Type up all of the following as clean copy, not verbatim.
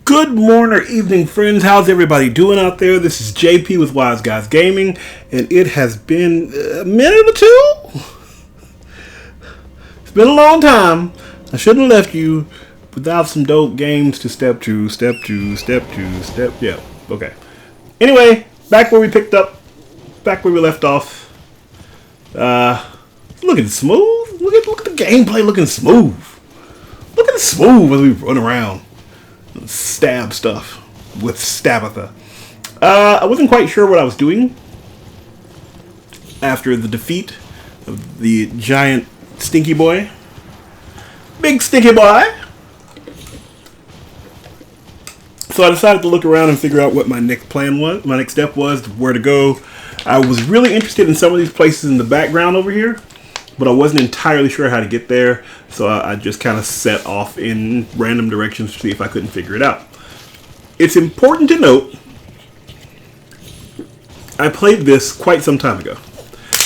Good morning or evening, friends. How's everybody doing out there? This is JP with Wise Guys Gaming, and it has been a minute or two. It's been a long time. I shouldn't have left you without some dope games to step to. Yeah, okay. Anyway, back where we picked up, back where we left off. Looking smooth. Look at the gameplay looking smooth. Look at it smooth as we run around. Stab stuff with Stabitha. I wasn't quite sure what I was doing after the defeat of the giant stinky boy. Big stinky boy! So I decided to look around and figure out what my next plan was, my next step was, where to go. I was really interested in some of these places in the background over here, but I wasn't entirely sure how to get there, so I just kind of set off in random directions to see if I couldn't figure it out. It's important to note, I played this quite some time ago.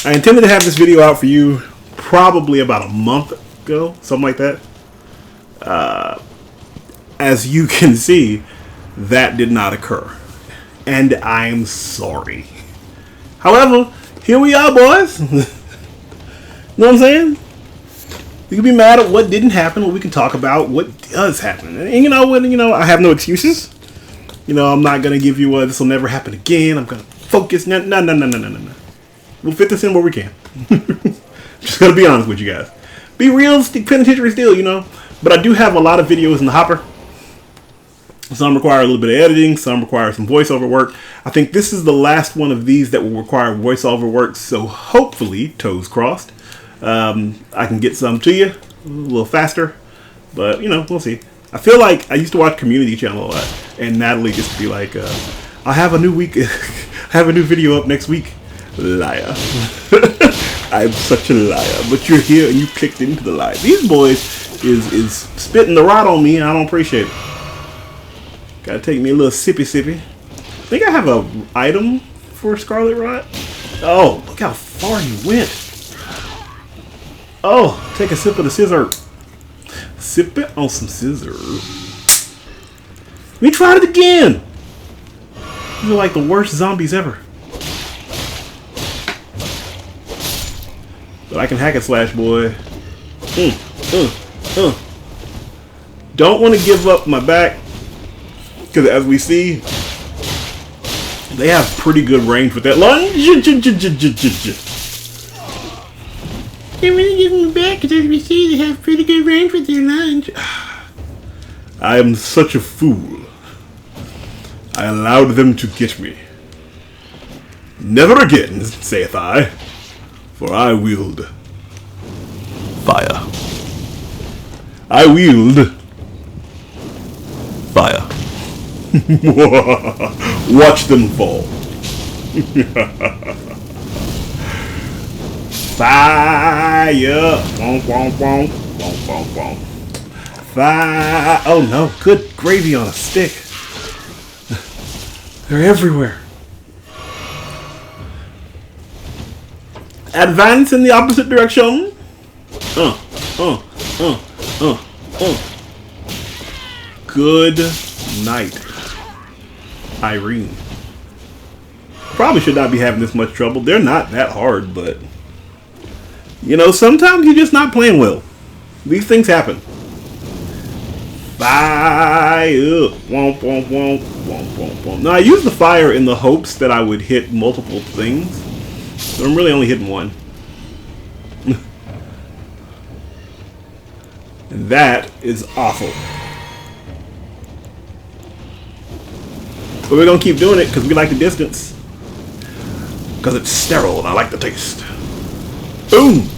I intended to have this video out for you probably about a month ago, something like that. As you can see, that did not occur, and I'm sorry. However, here we are, boys. You know what I'm saying? We can be mad at what didn't happen, or we can talk about what does happen. And you know what? I have no excuses. I'm not gonna give you this will never happen again. I'm gonna focus. No. We'll fit this in where we can. Just gonna be honest with you guys. Be real, penitentiary still, But I do have a lot of videos in the hopper. Some require a little bit of editing. Some require some voiceover work. I think this is the last one of these that will require voiceover work. So hopefully, toes crossed, I can get some to you a little faster, but we'll see. I feel like I used to watch Community Channel a lot, and Natalie used to be like, "I have a new week, I have a new video up next week." Liar! I'm such a liar. But you're here and you clicked into the lie. These boys is spitting the rod on me, and I don't appreciate it. Gotta take me a little sippy. I think I have a item for Scarlet Rot. Oh, look how far you went. Oh, take a sip of the scissor. Sip it on some scissor. We tried it again. These are like the worst zombies ever. But I can hack and slash, boy. Don't want to give up my back, because as we see, they have pretty good range with that lunge. They're really giving me back, because as we see, they have pretty good range with their lunge. I am such a fool. I allowed them to get me. Never again, saith I, for I wield fire. I wield fire. Watch them fall. Fire! Wonk, wonk, wonk. Wonk, wonk, wonk. Fire! Oh no, good gravy on a stick. They're everywhere. Advance in the opposite direction. Good night, Irene. Probably should not be having this much trouble. They're not that hard, but sometimes you're just not playing well. These things happen. Fire! Womp, womp, womp, womp, womp, womp. Now I used the fire in the hopes that I would hit multiple things, but I'm really only hitting one. And that is awful. But we're gonna keep doing it because we like the distance. Because it's sterile and I like the taste. Boom!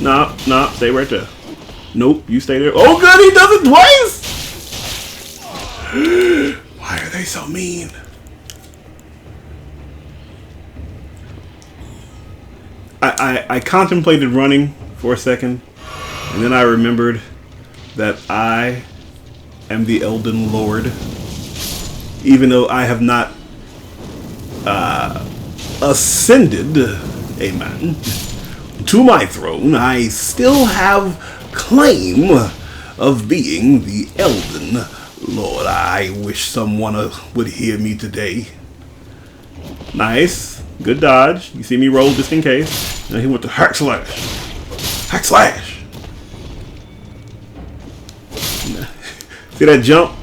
Nah, stay right there. Nope, you stay there. Oh good, he does it twice! Why are they so mean? I contemplated running for a second, and then I remembered that I am the Elden Lord. Even though I have not ascended, amen, to my throne, I still have claim of being the Elden. Lord, I wish someone would hear me today. Nice. Good dodge. You see me roll just in case. Now he went to hack slash. Hack slash. See that jump?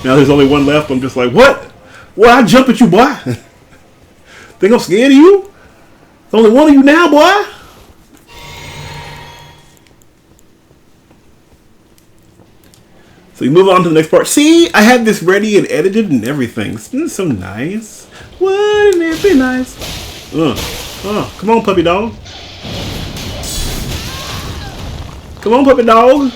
Now there's only one left. I'm just like, what? What? I jump at you, boy. Think I'm scared of you? There's only one of you now, boy. So you move on to the next part. See, I had this ready and edited and everything. Isn't it so nice? Wouldn't it be nice? Come on, puppy dog. Come on, puppy dog.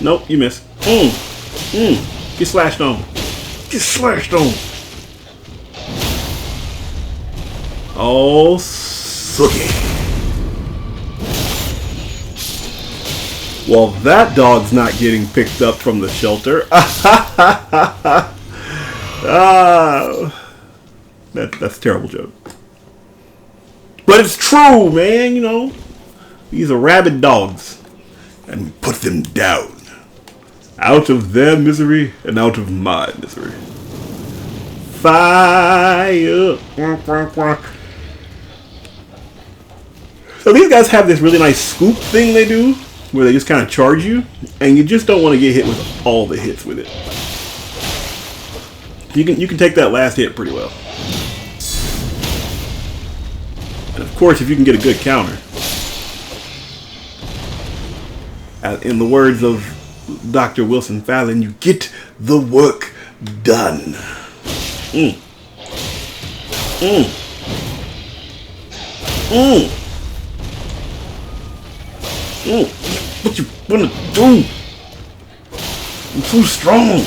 Nope, you missed. Get slashed on. Get slashed on. Oh, sucky. Well, that dog's not getting picked up from the shelter. That's a terrible joke. But it's true, man, you know. These are rabid dogs. And we put them down. Out of their misery and out of my misery. Fire. So these guys have this really nice scoop thing they do, where they just kind of charge you, and you just don't want to get hit with all the hits with it. You can take that last hit pretty well. And of course, if you can get a good counter. In the words of Dr. Wilson Fallon, you get the work done. What you wanna do? I'm too strong.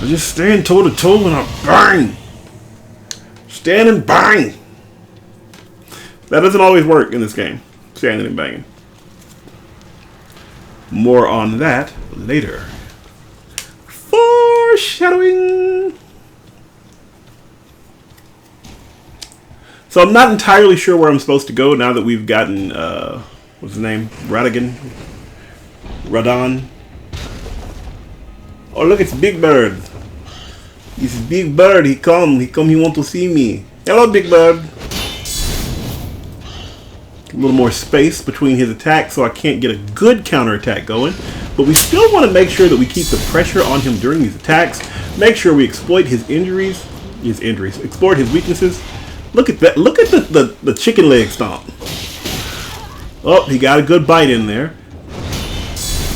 I just stand toe to toe and I bang. Stand and bang. That doesn't always work in this game. Standing and banging. More on that later. Foreshadowing. So I'm not entirely sure where I'm supposed to go now that we've gotten, what's his name? Radon. Oh, look, it's Big Bird. It's Big Bird. He want to see me. Hello, Big Bird. A little more space between his attacks so I can't get a good counterattack going. But we still want to make sure that we keep the pressure on him during these attacks. Make sure we exploit his injuries. Exploit his weaknesses. Look at that. Look at the chicken leg stomp. Oh, he got a good bite in there.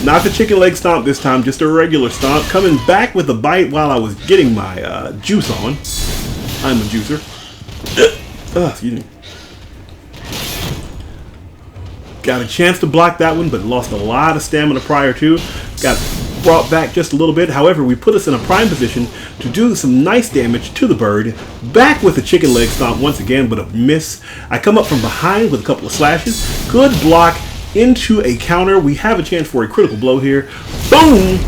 Not the chicken leg stomp this time, just a regular stomp. Coming back with a bite while I was getting my juice on. I'm a juicer. Excuse me. Got a chance to block that one, but lost a lot of stamina prior to. Got brought back just a little bit. However, we put us in a prime position to do some nice damage to the bird. Back with the chicken leg stomp once again, but a miss. I come up from behind with a couple of slashes. Good block into a counter. We have a chance for a critical blow here. Boom!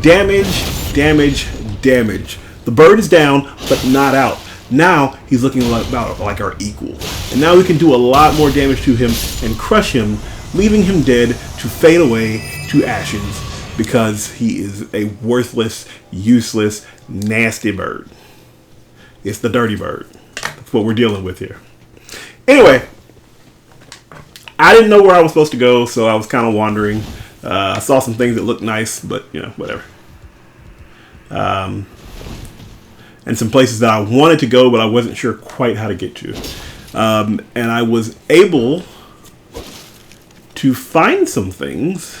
Damage, damage, damage. The bird is down, but not out. Now he's looking about like our equal. And now we can do a lot more damage to him and crush him, leaving him dead to fade away to ashes because he is a worthless, useless, nasty bird. It's the dirty bird. That's what we're dealing with here. Anyway, I didn't know where I was supposed to go, so I was kind of wandering. I saw some things that looked nice, but, you know, whatever. And some places that I wanted to go, but I wasn't sure quite how to get to. And I was able to find some things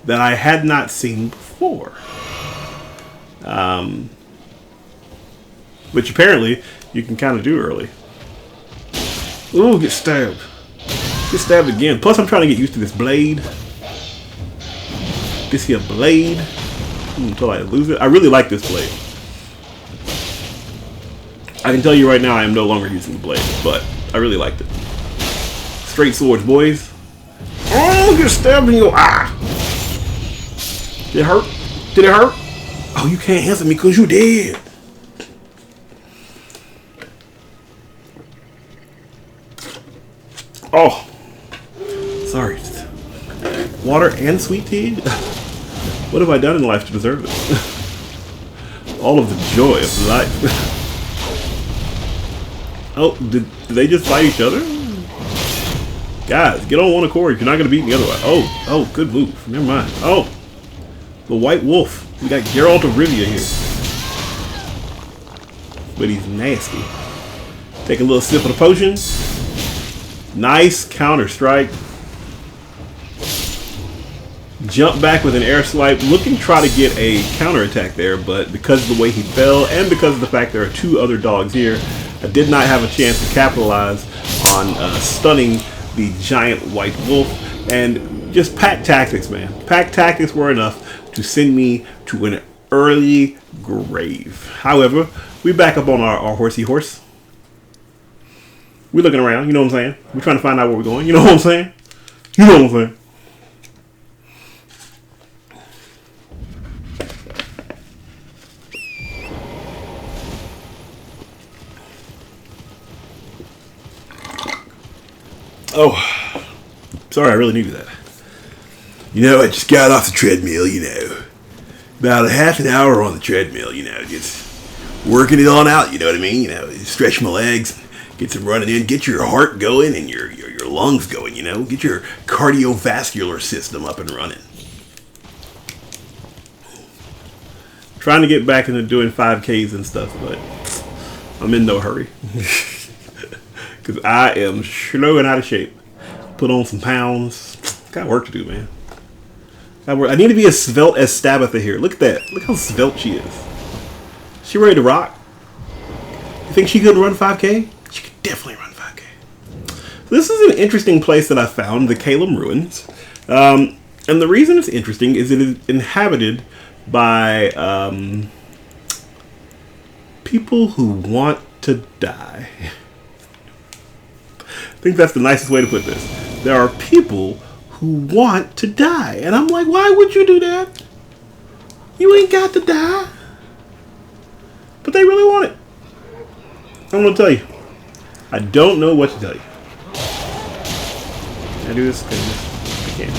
that I had not seen before. Which apparently you can kind of do early. Ooh, get stabbed. Get stabbed again. Plus I'm trying to get used to this blade. This here blade. Until I lose it. I really like this blade. I can tell you right now I am no longer using the blade, but I really liked it. Straight swords, boys. Oh, get stabbed in your eye. Did it hurt? Did it hurt? Oh, you can't answer me because you dead. Oh. Sorry. Water and sweet tea? What have I done in life to deserve this? All of the joy of life. Oh, did they just fight each other? Guys, get on one accord. You're not going to beat the other one. Oh, good move. Never mind. Oh, the White Wolf. We got Geralt of Rivia here. But he's nasty. Take a little sip of the potion. Nice counter strike. Jump back with an air swipe. Looking to try to get a counter attack there, but because of the way he fell and because of the fact there are two other dogs here, I did not have a chance to capitalize on stunning the giant white wolf. And just pack tactics, man. Pack tactics were enough to send me to an early grave. However, we back up on our horsey horse. We're looking around, you know what I'm saying? We're trying to find out where we're going, you know what I'm saying? You know what I'm saying? Oh, sorry, I really needed that. You know, I just got off the treadmill, you know. About a half an hour on the treadmill, you know, just working it on out, you know what I mean? You know, stretch my legs, get some running in, get your heart going and your lungs going, you know? Get your cardiovascular system up and running. Trying to get back into doing 5Ks and stuff, but I'm in no hurry. Because I am slow and out of shape. Put on some pounds. Got work to do, man. I need to be as svelte as Stabitha here. Look at that. Look how svelte she is. She ready to rock? You think she could run 5K? She could definitely run 5K. So this is an interesting place that I found, the Calum Ruins. And the reason it's interesting is it is inhabited by people who want to die. I think that's the nicest way to put this. There are people who want to die. And I'm like, why would you do that? You ain't got to die. But they really want it. I'm going to tell you. I don't know what to tell you. Can I do this? I can't.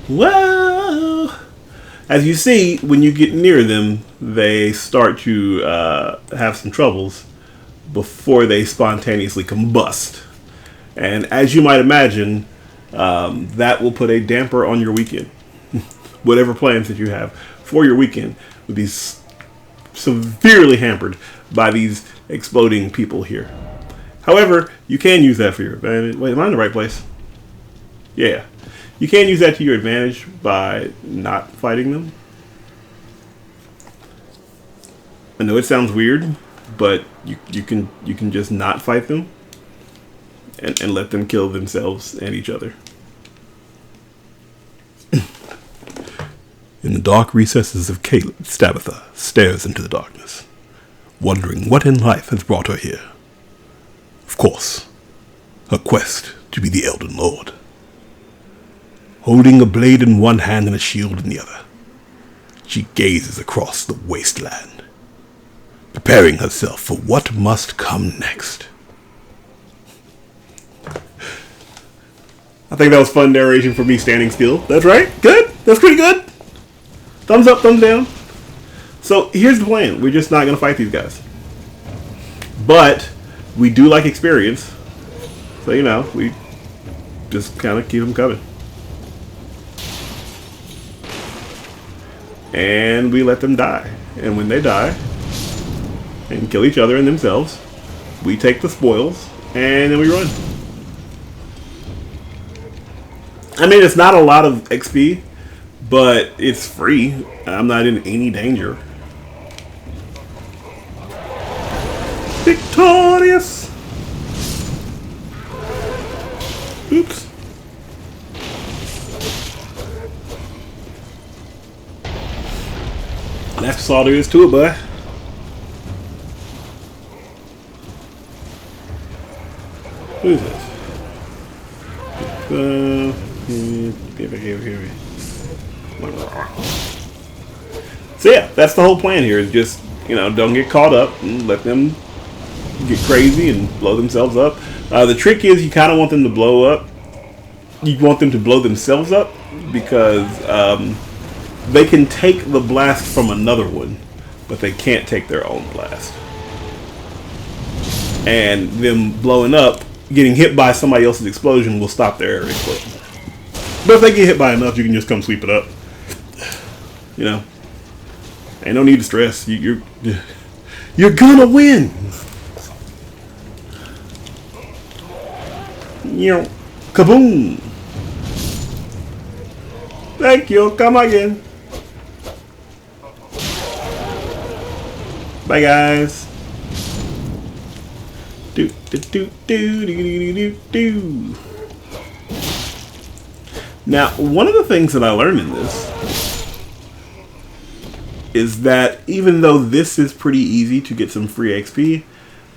Whoa! As you see, when you get near them, they start to have some troubles before they spontaneously combust. And as you might imagine, that will put a damper on your weekend. Whatever plans that you have for your weekend will be severely hampered by these exploding people here. However, you can use that for your advantage. Wait, am I in the right place? Yeah. You can use that to your advantage by not fighting them. I know it sounds weird, but you can just not fight them and let them kill themselves and each other. In the dark recesses of Caleb, Stabitha stares into the darkness, wondering what in life has brought her here. Of course, her quest to be the Elden Lord. Holding a blade in one hand and a shield in the other, she gazes across the wasteland, preparing herself for what must come next. I think that was fun narration for me standing still. That's right. Good. That's pretty good. Thumbs up, thumbs down. So here's the plan. We're just not going to fight these guys. But we do like experience. So, you know, we just kind of keep them coming. And we let them die. And when they die and kill each other and themselves, we take the spoils and then we run. I mean, it's not a lot of XP, but it's free. I'm not in any danger. Victorious! Oops. That's all there is to it, bud. Who is this? Here. So yeah, that's the whole plan here. Is just, you know, don't get caught up and let them get crazy and blow themselves up. The trick is you kind of want them to blow up you want them to blow themselves up because they can take the blast from another one, but they can't take their own blast. And them blowing up, getting hit by somebody else's explosion will stop their area explosion. But if they get hit by enough, you can just come sweep it up. You know, ain't no need to stress. You're gonna win. You know, kaboom. Thank you. Come again. Bye, guys. Do do do do do do do. Now, one of the things that I learned in this is that even though this is pretty easy to get some free XP,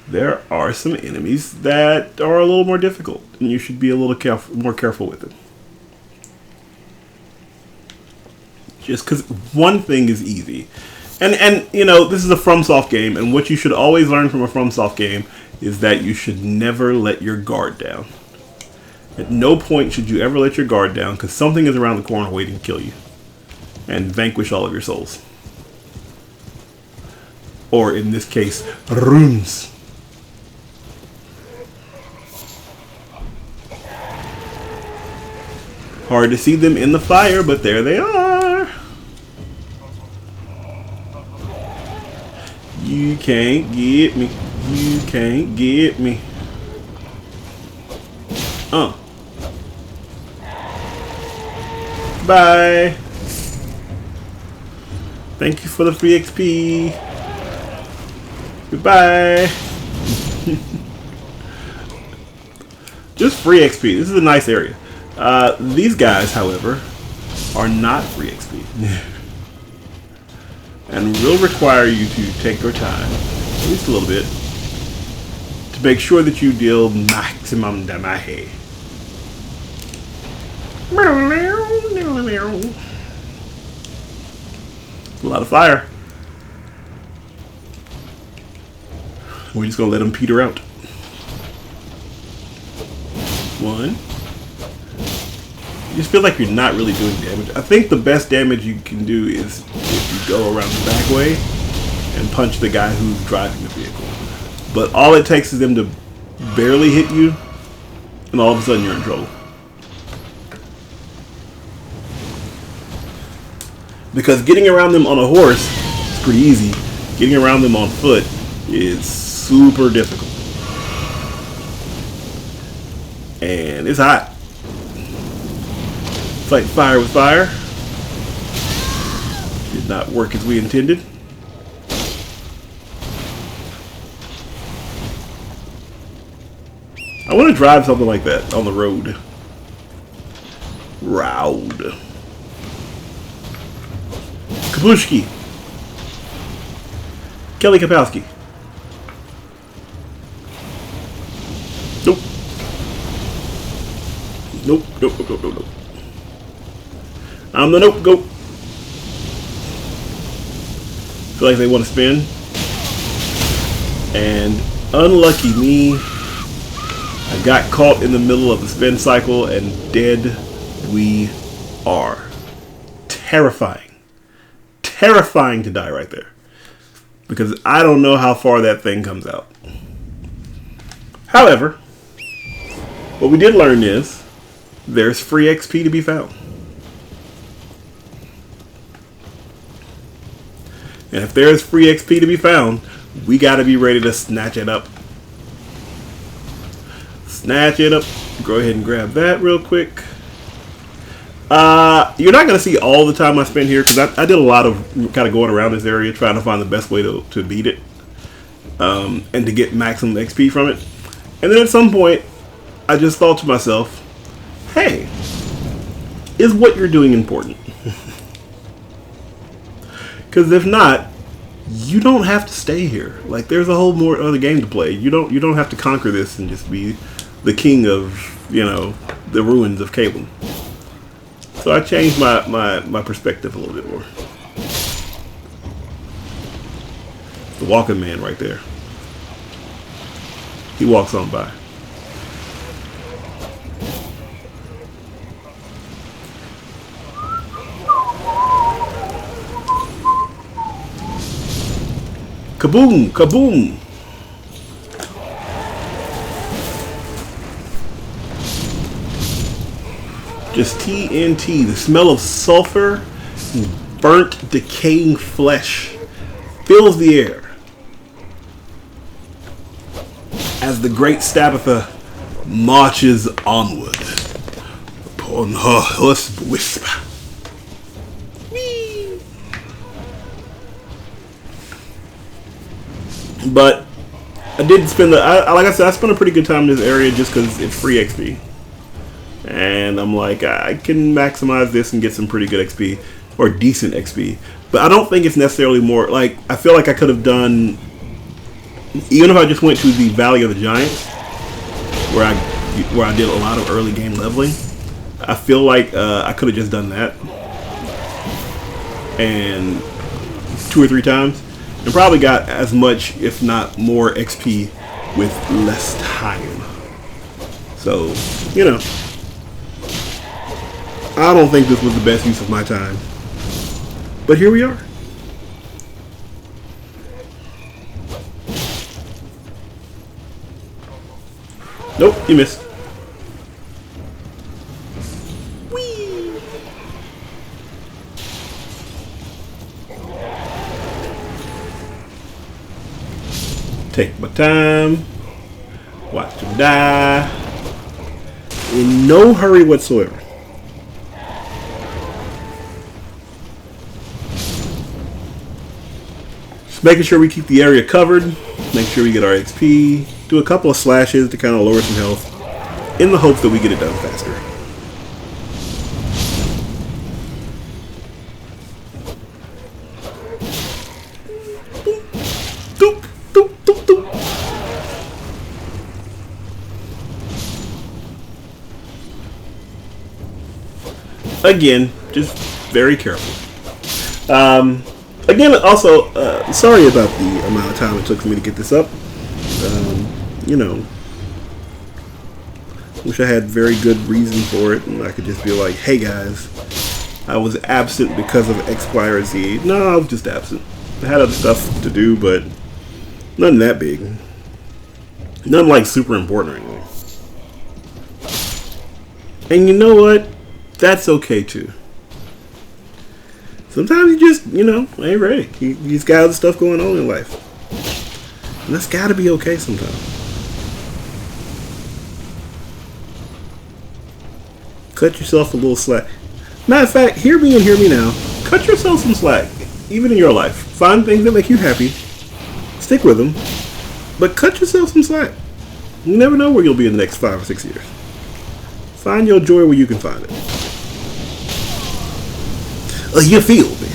there are some enemies that are a little more difficult, and you should be a little more careful with it. Just because one thing is easy. And you know, this is a FromSoft game, and what you should always learn from a FromSoft game is that you should never let your guard down. At no point should you ever let your guard down, because something is around the corner waiting to kill you and vanquish all of your souls. Or in this case, runes. Hard to see them in the fire, but there they are. You can't get me. You can't get me. Bye. Thank you for the free XP. Goodbye. Just free XP. This is a nice area. These guys, however, are not free XP. And will require you to take your time, at least a little bit, to make sure that you deal maximum damage. A lot of fire. We're just gonna let them peter out. One. You just feel like you're not really doing damage. I think the best damage you can do is if you go around the back way and punch the guy who's driving the vehicle. But all it takes is them to barely hit you, and all of a sudden you're in trouble. Because getting around them on a horse is pretty easy. Getting around them on foot is super difficult. And it's hot. Fight fire with fire. Did not work as we intended. I want to drive something like that on the road. Round. Kabushki. Kelly Kapowski. Nope. Nope, nope, nope, nope, nope, nope. I'm the nope goat. Feel like they want to spin. And unlucky me, I got caught in the middle of the spin cycle and dead we are. Terrifying. Terrifying to die right there. Because I don't know how far that thing comes out. However, what we did learn is there's free XP to be found. And if there's free XP to be found, we got to be ready to snatch it up. Snatch it up. Go ahead and grab that real quick. You're not going to see all the time I spend here, because I did a lot of kind of going around this area trying to find the best way to beat it. And to get maximum XP from it. And then at some point, I just thought to myself, hey, is what you're doing important? Because if not, you don't have to stay here. Like, there's a whole more other game to play. You don't have to conquer this and just be the king of, you know, the ruins of Cable. So I changed my perspective a little bit more. The walking man right there. He walks on by. Kaboom! Kaboom! Just TNT. The smell of sulfur and burnt, decaying flesh fills the air as the great Stabitha marches onward upon her horse whisper. Whee! But I did spend like I said, I spent a pretty good time in this area just because it's free XP. And I'm like, I can maximize this and get some pretty good XP, or decent XP. But I don't think it's necessarily more, like, I feel like I could have done, even if I just went to the Valley of the Giants, where I did a lot of early game leveling, I feel like I could have just done that. And 2 or 3 times, and probably got as much, if not more, XP with less time. So, you know, I don't think this was the best use of my time. But here we are. Nope, you missed. Whee! Take my time. Watch them die. In no hurry whatsoever. Just making sure we keep the area covered. Make sure we get our XP. Do a couple of slashes to kind of lower some health, in the hopes that we get it done faster. Doop, doop, doop, doop. Again, just very careful. Again, also, sorry about the amount of time it took for me to get this up. You know, wish I had very good reason for it, and I could just be like, hey guys, I was absent because of X, Y, or Z. No, I was just absent. I had other stuff to do, but nothing that big. Nothing like super important or anything. And you know what? That's okay too. Sometimes you just, you know, ain't ready. You just got other stuff going on in life. And that's gotta be okay sometimes. Cut yourself a little slack. Matter of fact, hear me and hear me now. Cut yourself some slack, even in your life. Find things that make you happy. Stick with them. But cut yourself some slack. You never know where you'll be in the next 5 or 6 years. Find your joy where you can find it. You feel me?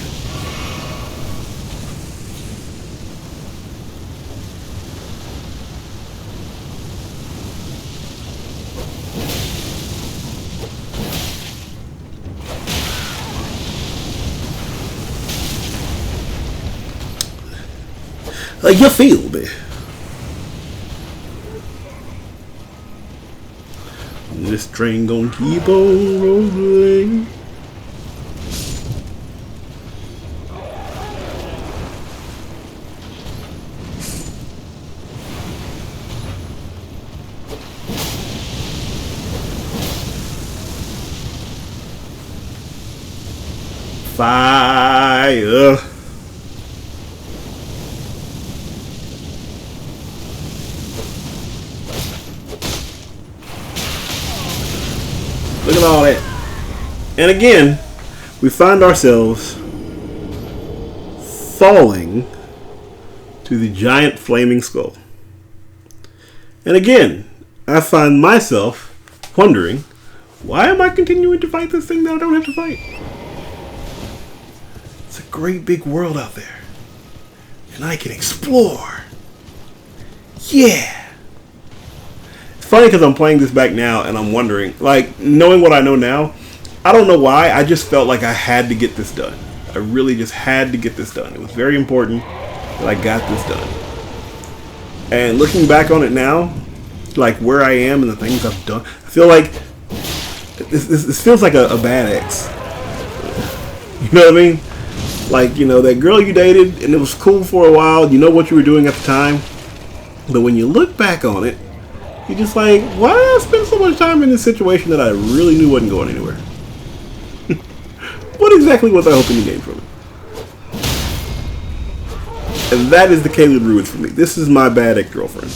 You feel me? This train gonna keep on rolling. Fire. Look at all that. And again, we find ourselves falling to the giant flaming skull. And again, I find myself wondering, why am I continuing to fight this thing that I don't have to fight? It's a great big world out there. And I can explore. Yeah. It's funny because I'm playing this back now and I'm wondering, like, knowing what I know now, I don't know why, I just felt like I had to get this done. I really just had to get this done. It was very important that I got this done. And looking back on it now, like where I am and the things I've done, I feel like this feels like a bad ex. You know what I mean? Like, you know, that girl you dated and it was cool for a while, you know what you were doing at the time. But when you look back on it, you're just like, why did I spend so much time in this situation that I really knew wasn't going anywhere? What exactly was I hoping to gain from it? And that is the Caelid Ruins for me. This is my bad ex-girlfriend.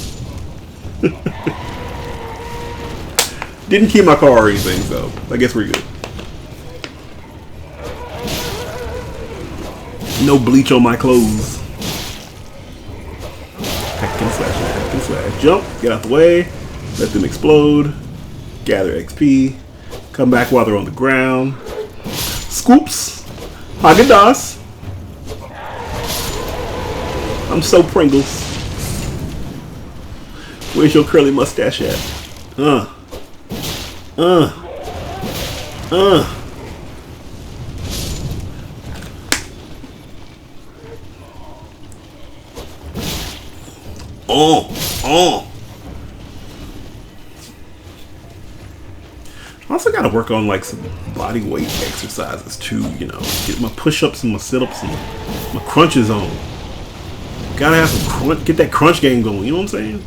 Didn't key my car or anything, so I guess we're good. No bleach on my clothes. Hack and slash, hack and slash. Jump, get out the way, let them explode, gather XP, come back while they're on the ground. Scoops, Haagen-Dazs. I'm so Pringles. Where's your curly mustache at? I also gotta work on like some body weight exercises too, you know. Get my push-ups and my sit-ups and my crunches on. Gotta have some crunch, get that crunch game going, you know what I'm saying?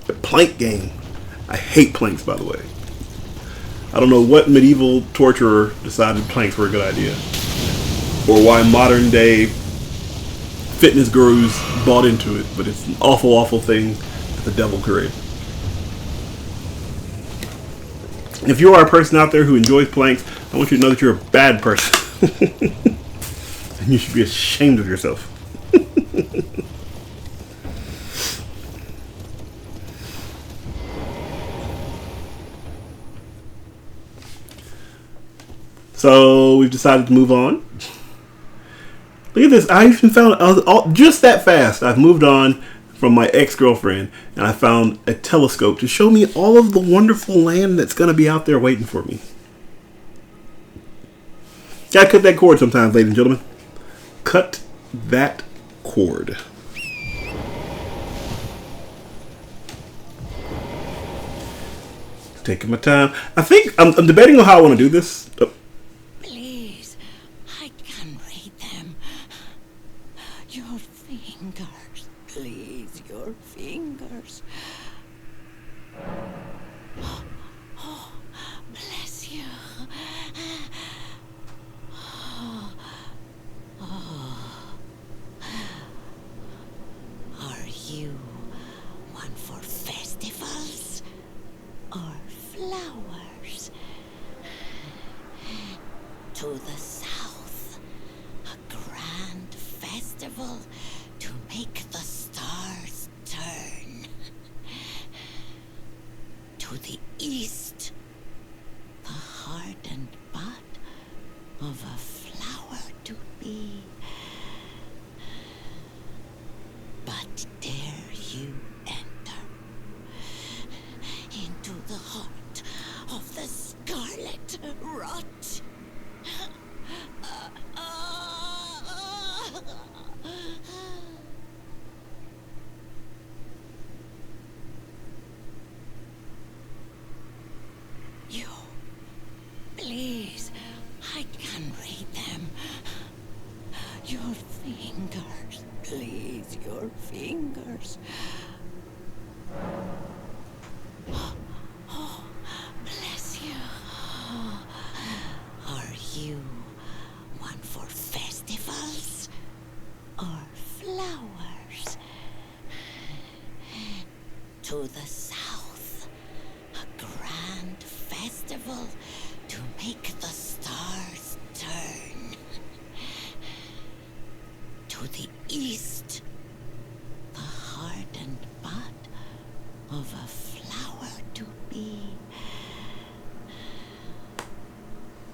The plank game. I hate planks, by the way. I don't know what medieval torturer decided planks were a good idea. Or why modern day fitness gurus bought into it, but it's an awful, awful thing that the devil created. If you are a person out there who enjoys planks, I want you to know that you're a bad person. And you should be ashamed of yourself. So we've decided to move on. Look at this. I even found, just that fast, I've moved on from my ex-girlfriend, and I found a telescope to show me all of the wonderful land that's going to be out there waiting for me. Gotta cut that cord sometimes, ladies and gentlemen. Cut that cord. Taking my time. I think I'm debating on how I want to do this. Please, I can read them. Your fingers, please, your fingers. Oh, bless you. Are you one for festivals or flowers? To the south, a grand festival to make the stars turn. To the east, the hardened bud of a flower to be. But dare you enter into the heart of the scarlet rot? You, please, I can read them. Your fingers, please, your fingers. Oh, bless you. Are you one for festivals or flowers? To the south, a grand festival to make the stars turn. To the east, the hardened bud of a flower to be.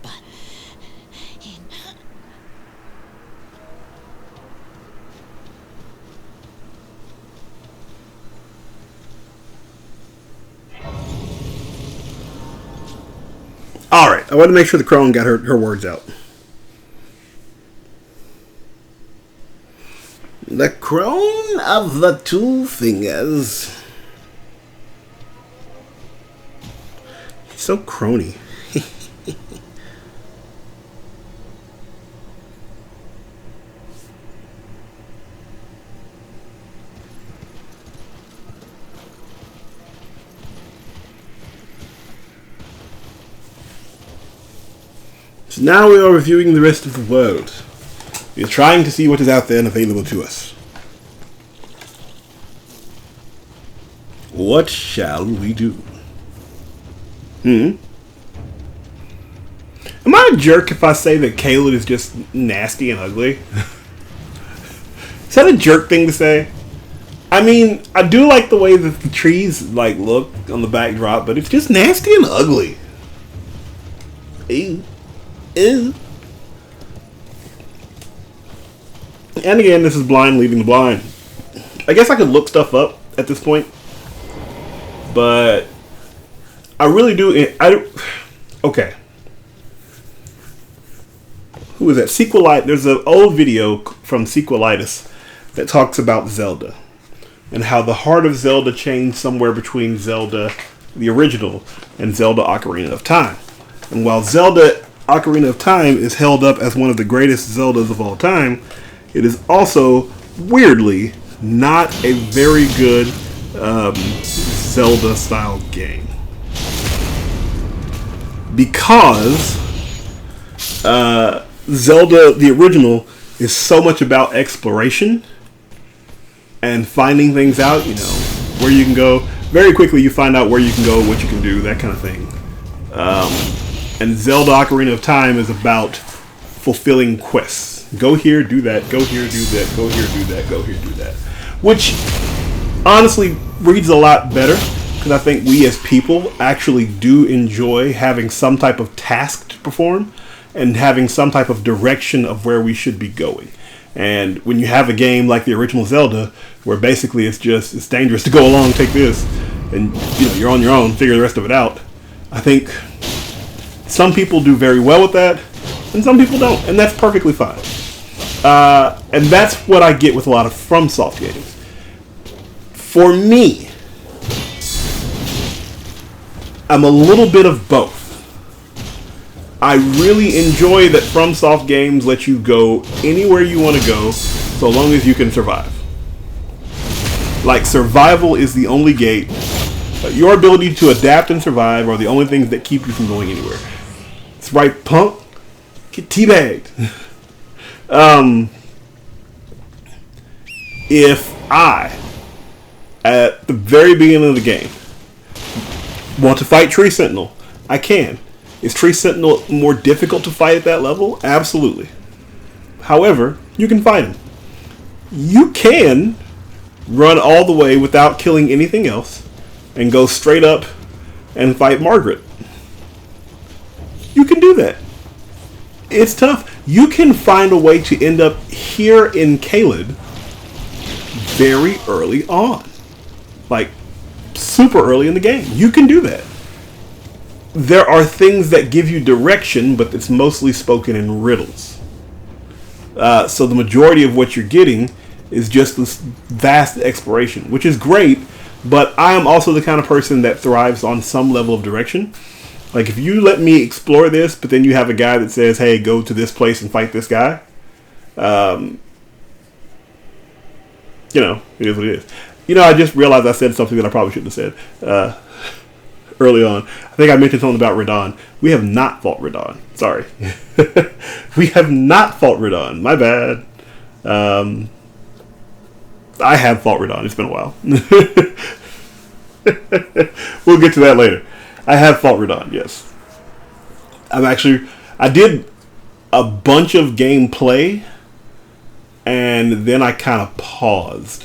But in Alright, I want to make sure the crone got her words out. The crone of the two fingers. He's so crony. So now we are reviewing the rest of the world. We are trying to see what is out there and available to us. What shall we do? Am I a jerk if I say that Caelid is just nasty and ugly? Is that a jerk thing to say? I mean, I do like the way that the trees look on the backdrop, but it's just nasty and ugly. Ew. Ew. And again, this is blind leading the blind. I guess I could look stuff up at this point, but I really do. Okay. Who is that? Sequelite. There's an old video from Sequelitis that talks about Zelda and how the heart of Zelda changed somewhere between Zelda, the original, and Zelda Ocarina of Time. And while Zelda Ocarina of Time is held up as one of the greatest Zeldas of all time, it is also, weirdly, not a very good Zelda-style game. Because Zelda, the original, is so much about exploration and finding things out, where you can go. Very quickly you find out where you can go, what you can do, that kind of thing. And Zelda Ocarina of Time is about fulfilling quests. Go here, do that, go here, do that, go here, do that, go here, do that. Which, honestly, reads a lot better, because I think we as people actually do enjoy having some type of task to perform and having some type of direction of where we should be going. And when you have a game like the original Zelda, where basically it's dangerous to go along, take this, and you're on your own, figure the rest of it out. I think some people do very well with that, and some people don't, and that's perfectly fine. And that's what I get with a lot of FromSoft games. For me, I'm a little bit of both. I really enjoy that FromSoft games let you go anywhere you want to go, so long as you can survive. Like, survival is the only gate. Your ability to adapt and survive are the only things that keep you from going anywhere. That's right, punk. Get teabagged. If I, at the very beginning of the game, want to fight Tree Sentinel, I can. Is Tree Sentinel more difficult to fight at that level? Absolutely. However, you can fight him. You can run all the way without killing anything else and go straight up and fight Margaret. You can do that. It's tough. You can find a way to end up here in Caelid very early on. Like, super early in the game. You can do that. There are things that give you direction, but it's mostly spoken in riddles. So the majority of what you're getting is just this vast exploration, which is great, but I am also the kind of person that thrives on some level of direction. Like, if you let me explore this, but then you have a guy that says, hey, go to this place and fight this guy, it is what it is. I just realized I said something that I probably shouldn't have said. Early on, I think I mentioned something about Radon. We have not fought Radon. Sorry. We have not fought Radon. My bad. I have fought Radon. It's been a while. We'll get to that later. I have fought Radon, yes. I did a bunch of gameplay, and then I kind of paused.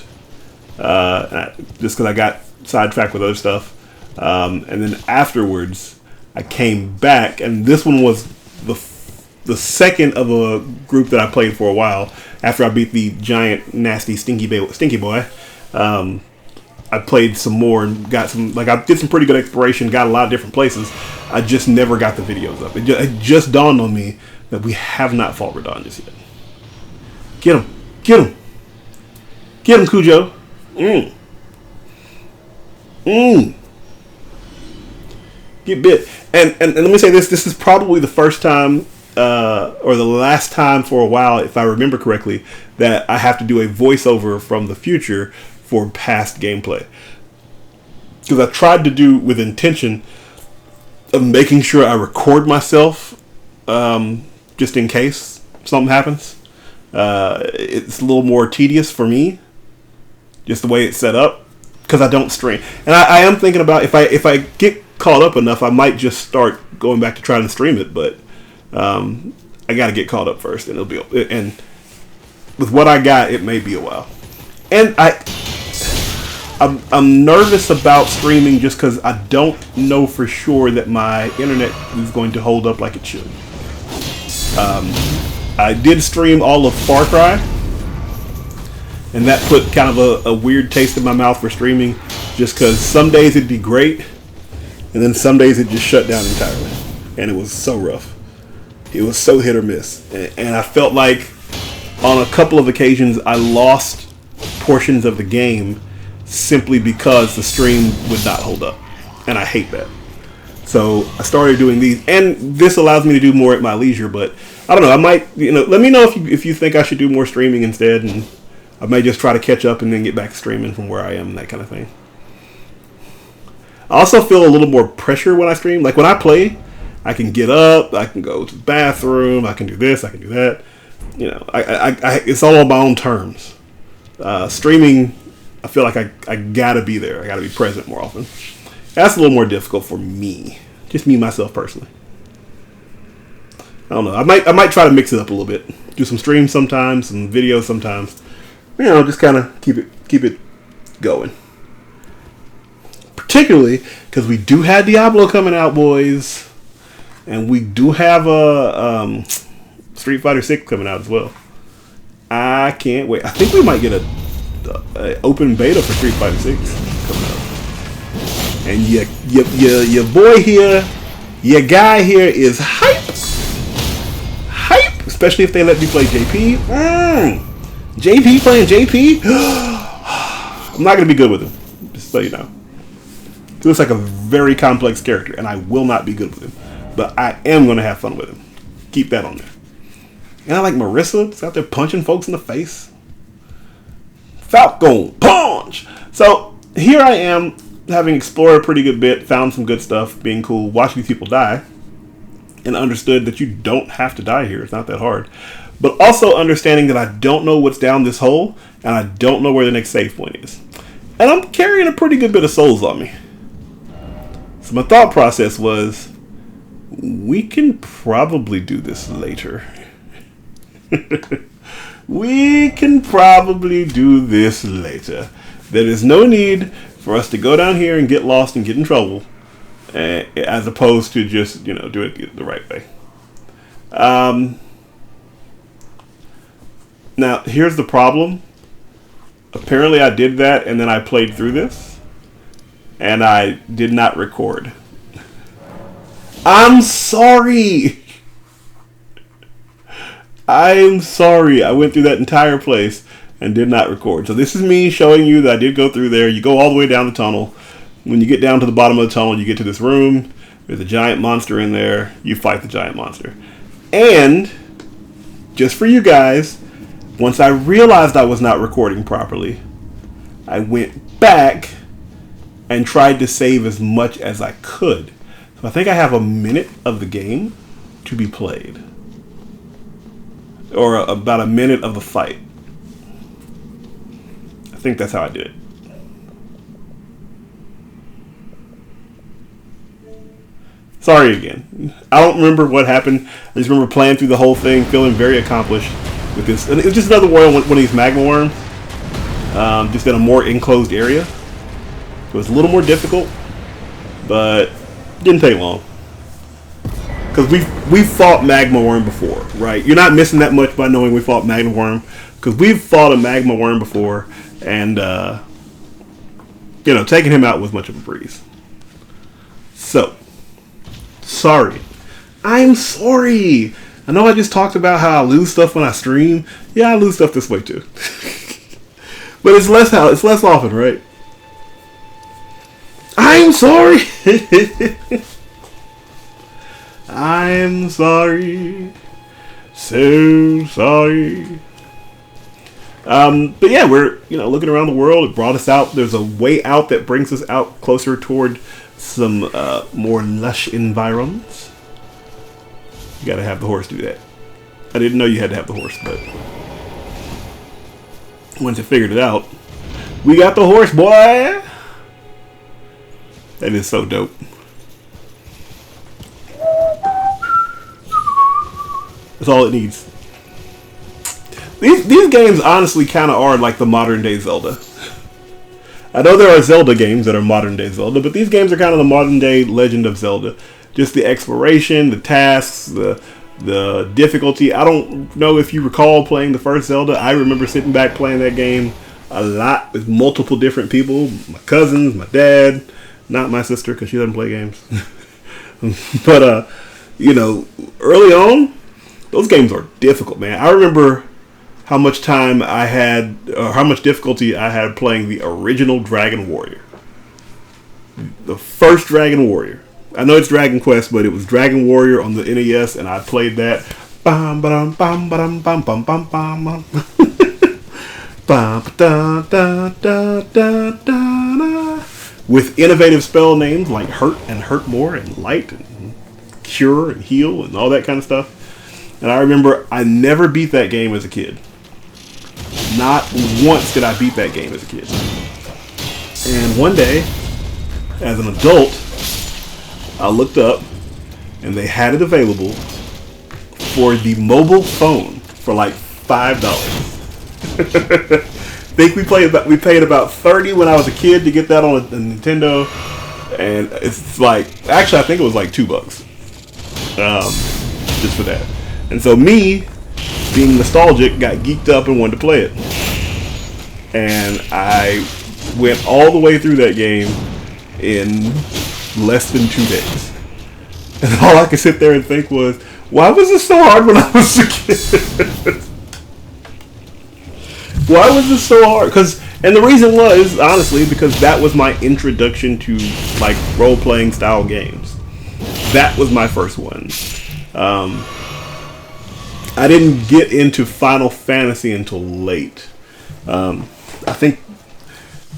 Just because I got sidetracked with other stuff. And then afterwards, I came back, and this one was the second of a group that I played for a while. After I beat the giant, nasty, stinky boy, I played some more and got some. I did some pretty good exploration, got a lot of different places. I just never got the videos up. It just dawned on me that we have not fought Radon just yet. Get him, get him, get him, Cujo. Get bit. And let me say this is probably the first time or the last time for a while, if I remember correctly, that I have to do a voiceover from the future for past gameplay, because I tried to do with intention of making sure I record myself just in case something happens. It's a little more tedious for me, just the way it's set up, because I don't stream. And I am thinking about if I get caught up enough, I might just start going back to trying to stream it. But I got to get caught up first, and and with what I got, it may be a while. And I'm nervous about streaming just because I don't know for sure that my internet is going to hold up like it should. I did stream all of Far Cry, and that put kind of a weird taste in my mouth for streaming, just because some days it'd be great, and then some days it just shut down entirely, and it was so rough. It was so hit or miss, and I felt like on a couple of occasions I lost portions of the game simply because the stream would not hold up, and I hate that. So I started doing these, and this allows me to do more at my leisure. But I don't know. I might, let me know if you think I should do more streaming instead, and I may just try to catch up and then get back to streaming from where I am, that kind of thing. I also feel a little more pressure when I stream. Like when I play, I can get up, I can go to the bathroom, I can do this, I can do that. It's all on my own terms. Streaming, I feel like I gotta be there. I gotta be present more often. That's a little more difficult for me, just me myself personally. I don't know. I might try to mix it up a little bit. Do some streams sometimes, some videos sometimes. Just kind of keep it going. Particularly because we do have Diablo coming out, boys, and we do have a Street Fighter 6 coming out as well. I can't wait. I think we might get a open beta for Street Fighter 6 coming out. And your boy here, your guy here is hype, especially if they let me play JP. JP playing JP. I'm not gonna be good with him, just so you know. He looks like a very complex character, and I will not be good with him. But I am gonna have fun with him. Keep that on there. And I like Marissa. She's out there punching folks in the face. Falcon punch. So here I am, having explored a pretty good bit, found some good stuff, being cool, watching these people die, and understood that you don't have to die here. It's not that hard. But also understanding that I don't know what's down this hole, and I don't know where the next save point is. And I'm carrying a pretty good bit of souls on me. So my thought process was, we can probably do this later. We can probably do this later. There is no need for us to go down here and get lost and get in trouble, as opposed to just, do it the right way. Now, here's the problem. Apparently I did that, and then I played through this, and I did not record. I'm sorry. I'm sorry. I went through that entire place and did not record. So this is me showing you that I did go through there. You go all the way down the tunnel. When you get down to the bottom of the tunnel, you get to this room. There's a giant monster in there. You fight the giant monster. And, just for you guys, once I realized I was not recording properly, I went back and tried to save as much as I could. So I think I have a minute of the game to be played. Or about a minute of the fight. I think that's how I did it. Sorry again. I don't remember what happened. I just remember playing through the whole thing, feeling very accomplished with this. And it was just another one of these magma worms. Just in a more enclosed area. So it was a little more difficult, but didn't take long. Because we've fought magma worm before, right? You're not missing that much by knowing we fought magma worm, because we've fought a magma worm before, and taking him out was much of a breeze. So, sorry. I'm sorry. I know I just talked about how I lose stuff when I stream. Yeah, I lose stuff this way too. But it's less often, right? I'm sorry. I'm sorry. So sorry. But yeah, we're, looking around the world. It brought us out. There's a way out that brings us out closer toward some more lush environs. You gotta have the horse do that. I didn't know you had to have the horse, but once I figured it out, we got the horse, boy! That is so dope. That's all it needs. These games honestly kind of are like the modern day Zelda. I know there are Zelda games that are modern day Zelda, but these games are kind of the modern day Legend of Zelda. Just the exploration, the tasks, the difficulty. I don't know if you recall playing the first Zelda. I remember sitting back playing that game a lot with multiple different people. My cousins, my dad, not my sister because she doesn't play games. But, you know, early on, those games are difficult, man. I remember how much time I had, or how much difficulty I had playing the original Dragon Warrior. The first Dragon Warrior. I know it's Dragon Quest, but it was Dragon Warrior on the NES, and I played that. Bam, ba-dum, bam, ba-dum, bam, bam, bam, bam, bam. Bam, da, da, da, da, da. With innovative spell names like Hurt and Hurt More and Light and Cure and Heal and all that kind of stuff. And I remember I never beat that game as a kid. Not once did I beat that game as a kid. And one day, as an adult, I looked up and they had it available for the mobile phone for like $5. I think we paid about $30 when I was a kid to get that on a Nintendo, and it's like, actually I think it was like $2, just for that. And so me, being nostalgic, got geeked up and wanted to play it. And I went all the way through that game in less than 2 days. And all I could sit there and think was, why was this so hard when I was a kid? Why was this so hard? And the reason was, honestly, because that was my introduction to like role-playing style games. That was my first one. I didn't get into Final Fantasy until late. I think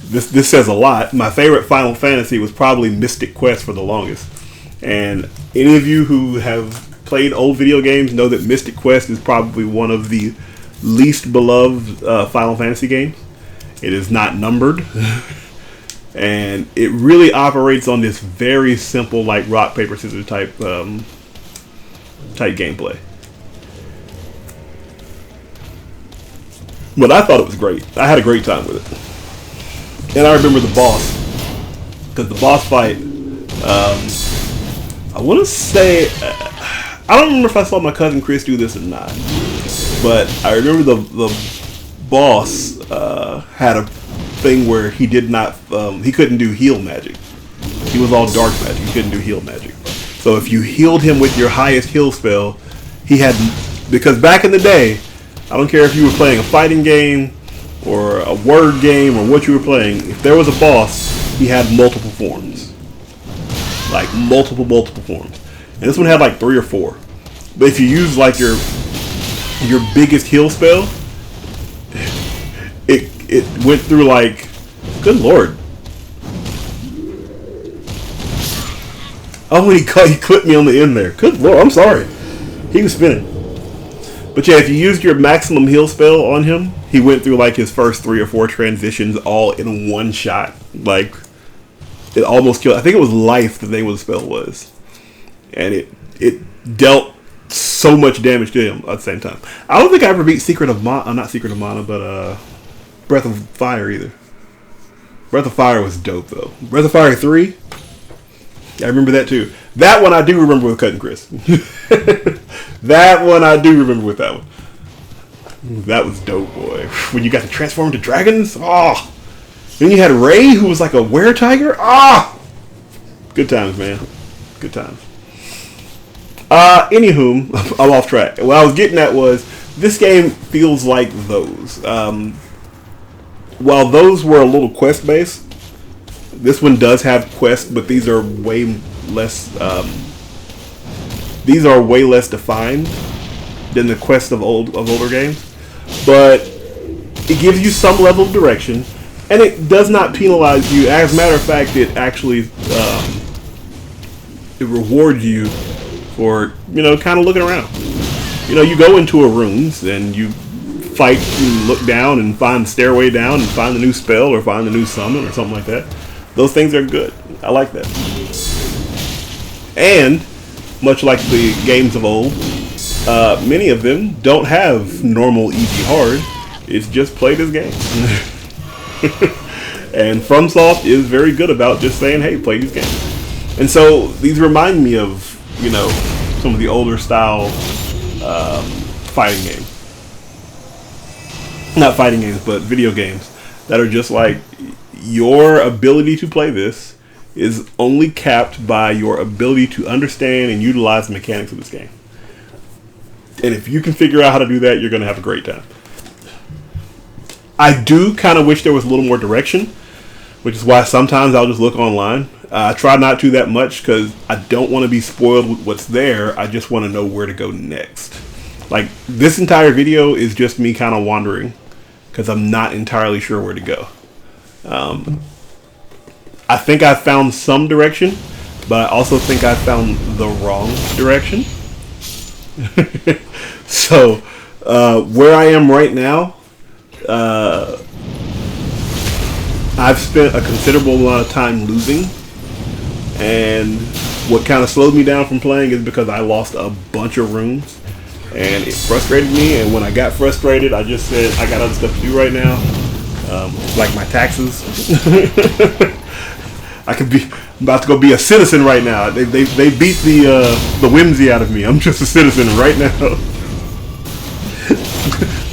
this says a lot. My favorite Final Fantasy was probably Mystic Quest for the longest. And any of you who have played old video games know that Mystic Quest is probably one of the least beloved Final Fantasy games. It is not numbered. And it really operates on this very simple, like rock, paper, scissors type gameplay. But I thought it was great. I had a great time with it. And I remember the boss. Because the boss fight, I want to say, I don't remember if I saw my cousin Chris do this or not. But I remember the boss had a thing where he did not, he couldn't do heal magic. He was all dark magic. He couldn't do heal magic. So if you healed him with your highest heal spell, he had, because back in the day, I don't care if you were playing a fighting game or a word game or what you were playing, if there was a boss, he had multiple forms. Like multiple forms. And this one had like 3 or 4. But if you use like your biggest heal spell, it went through like, good lord. Oh, he clipped me on the end there. Good lord, I'm sorry. He was spinning. But yeah, if you used your maximum heal spell on him, he went through like his first 3 or 4 transitions all in one shot. Like, it almost killed. I think it was life, the name of the spell was. And it dealt so much damage to him at the same time. I don't think I ever beat Secret of Mana, not Secret of Mana, but Breath of Fire either. Breath of Fire was dope though. Breath of Fire 3, I remember that too. That one I do remember with Cut and Chris. That one I do remember with that one. That was dope, boy. When you got to transform into dragons, oh. Then you had Ray, who was like a were-tiger. Ah, good times, man. Good times. Anywho, I'm off track. What I was getting at was, this game feels like those. While those were a little quest-based, this one does have quests, but these are way less. These are way less defined than the quests of older games. But it gives you some level of direction, and it does not penalize you. As a matter of fact, it actually it rewards you for, you know, kind of looking around. You know, you go into a rooms and you fight, you look down and find the stairway down and find the new spell or find the new summon or something like that. Those things are good. I like that. And much like the games of old, many of them don't have normal, easy, hard. It's just play this game. And FromSoft is very good about just saying, hey, play these games. And so these remind me of, you know, some of the older style fighting games. Not fighting games, but video games that are just like, your ability to play this is only capped by your ability to understand and utilize the mechanics of this game. And if you can figure out how to do that, you're going to have a great time. I do kind of wish there was a little more direction, which is why sometimes I'll just look online. I try not to that much because I don't want to be spoiled with what's there. I just want to know where to go next. Like, this entire video is just me kind of wandering because I'm not entirely sure where to go. I think I found some direction, but I also think I found the wrong direction. So, where I am right now, I've spent a considerable amount of time losing, and what kind of slowed me down from playing is because I lost a bunch of runes, and it frustrated me. And when I got frustrated, I just said, I got other stuff to do right now, like my taxes. I'm about to go be a citizen right now. They beat the whimsy out of me. I'm just a citizen right now.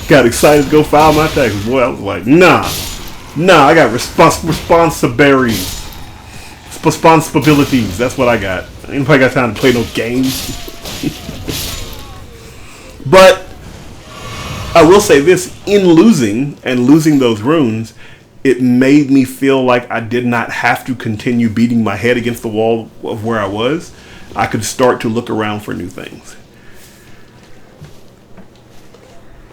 Got excited to go file my taxes. Boy, I was like, nah, I got responsibilities. That's what I got. Anybody got time to play no games? But I will say this, in losing those runes, it made me feel like I did not have to continue beating my head against the wall of where I was. I could start to look around for new things.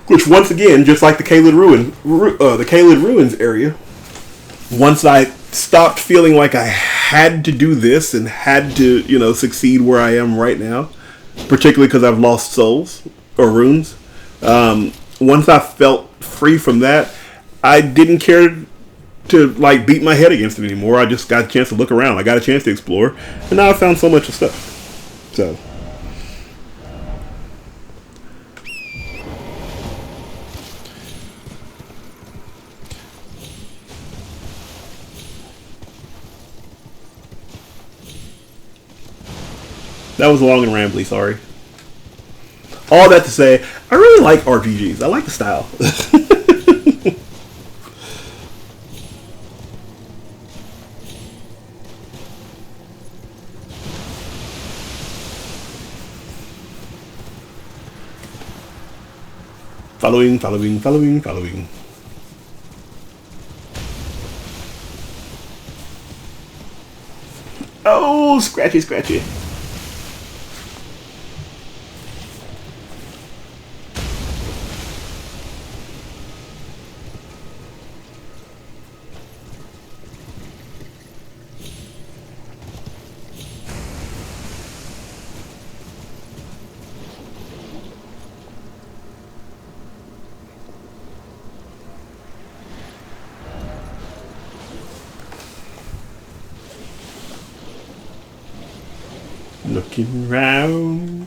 Which, once again, just like the Caelid Ruins area, once I stopped feeling like I had to do this and had to, you know, succeed where I am right now, particularly because I've lost souls or runes, once I felt free from that, I didn't care to like beat my head against it anymore. I just got a chance to look around. I got a chance to explore, and now I found so much of stuff. So that was long and rambly, sorry. All that to say, I really like RPGs. I like the style. Following. Oh, scratchy. Looking round.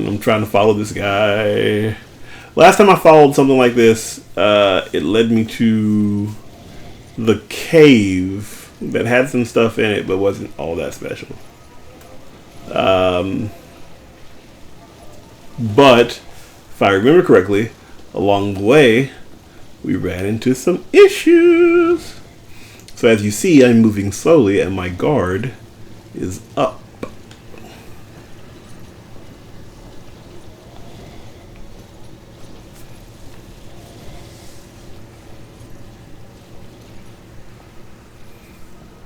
I'm trying to follow this guy. Last time I followed something like this, it led me to the cave that had some stuff in it, but wasn't all that special. But if I remember correctly, along the way, we ran into some issues. So as you see, I'm moving slowly, and my guard is up.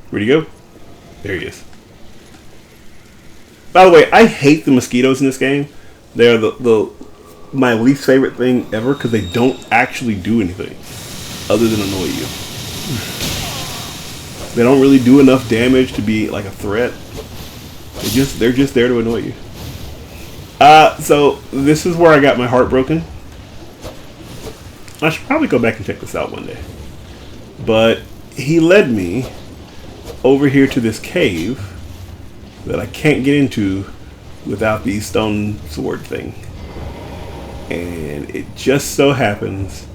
Where'd he go? There he is. By the way, I hate the mosquitoes in this game. They're my least favorite thing ever because they don't actually do anything other than annoy you. They don't really do enough damage to be like a threat. They're just there to annoy you. So this is where I got my heart broken. I should probably go back and check this out one day. But he led me over here to this cave that I can't get into without the stone sword thing. And it just so happens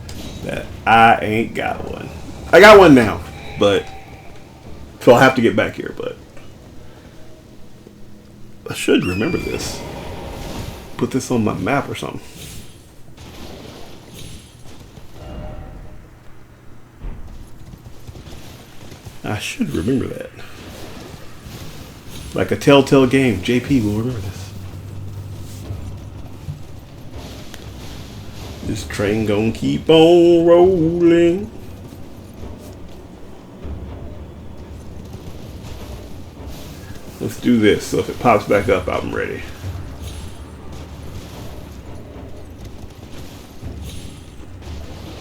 that I ain't got one. I got one now, but so I'll have to get back here, but I should remember this. Put this on my map or something. I should remember that. Like a telltale game, JP will remember this. This train gon' keep on rolling. Let's do this, so if it pops back up, I'm ready.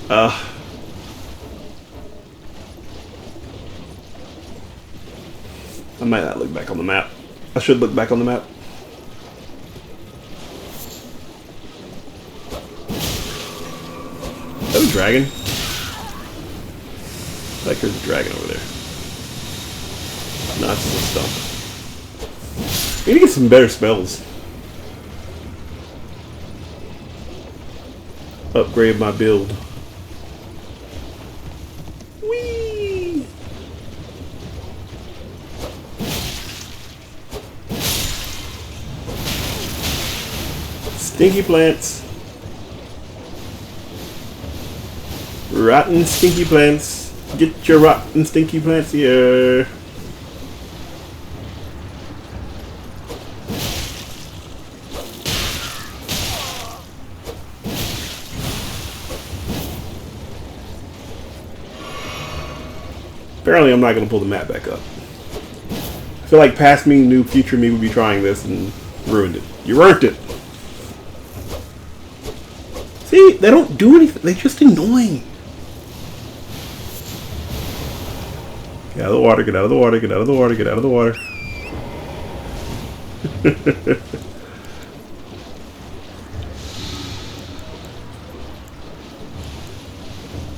I might not look back on the map. I should look back on the map. Is that a dragon? I like there's a dragon over there. No, it's just a stump. I need to get some better spells. Upgrade my build. Whee! Stinky plants. Rotten stinky plants. Get your rotten stinky plants here. Apparently I'm not going to pull the map back up. I feel like past me, new future me would be trying this and ruined it. You ruined it. See, they don't do anything. They're just annoying. Get out of the water, get out of the water, get out of the water, get out of the water.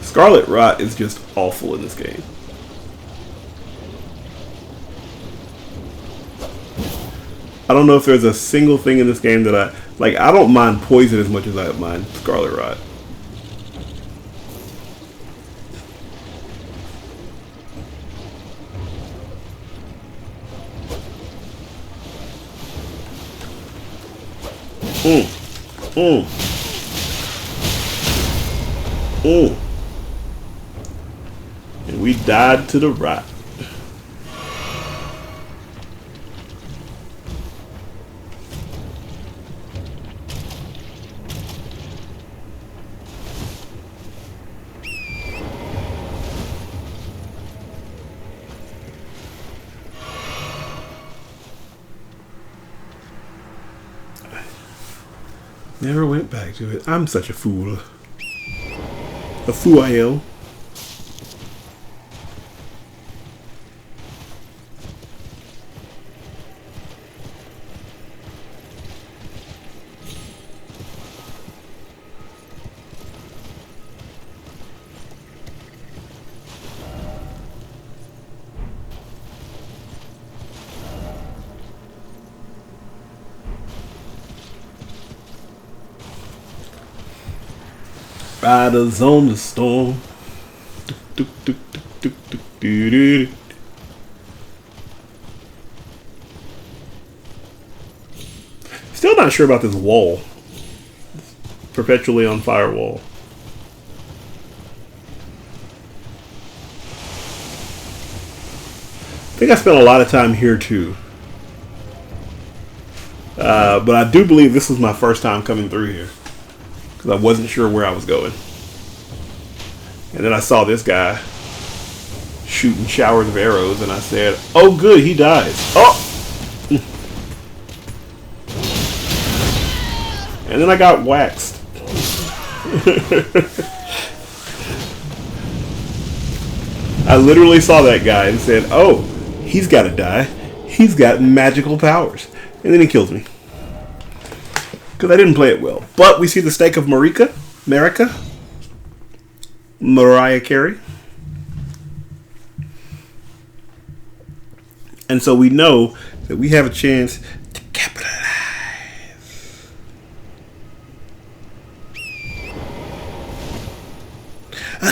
Scarlet Rot is just awful in this game. I don't know if there's a single thing in this game that I like. I don't mind poison as much as I mind Scarlet Rot. And we died to the rot. Never went back to it. I'm such a fool. A fool I am. Riders on the storm. Still not sure about this wall. Perpetually on fire wall. I think I spent a lot of time here too. But I do believe this was my first time coming through here. Because I wasn't sure where I was going. And then I saw this guy shooting showers of arrows, and I said, oh good, he dies. Oh! And then I got waxed. I literally saw that guy and said, oh, he's gotta die. He's got magical powers. And then he kills me. Because I didn't play it well. But we see the stake of Mariah Carey. And so we know that we have a chance to capitalize.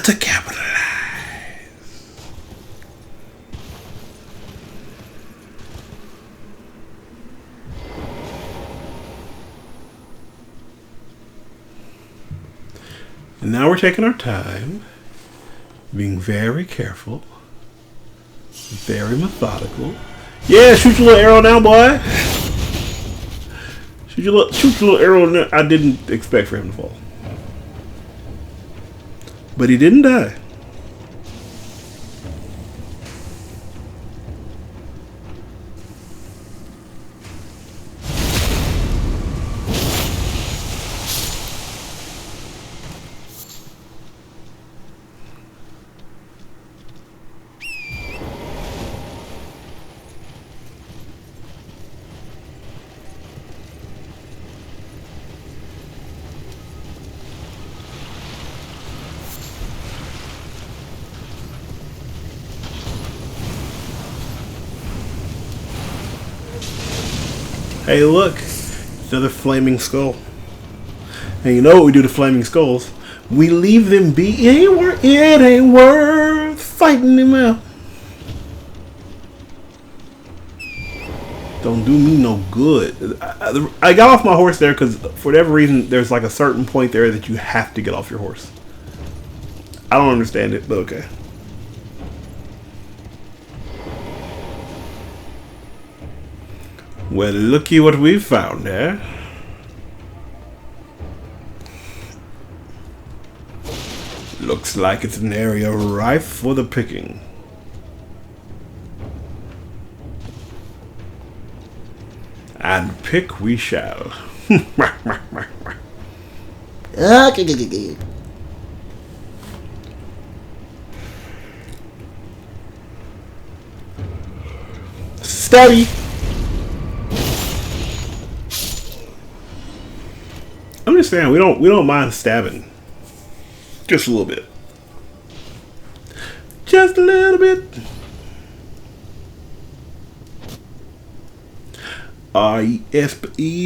To capitalize. And now we're taking our time, being very careful, very methodical. Yeah, shoot your little arrow now, boy. Shoot your little arrow now. I didn't expect for him to fall. But he didn't die. Hey, look, another flaming skull. And you know what we do to flaming skulls? We leave them be. It ain't worth fighting them out. Don't do me no good. I got off my horse there because for whatever reason, there's like a certain point there that you have to get off your horse. I don't understand it, but okay. Well, looky what we found, eh? Looks like it's an area ripe for the picking. And pick we shall. Stabby! I'm just saying we don't mind stabbing. Just a little bit. Just a little bit. R-E-S-P-E-C-D.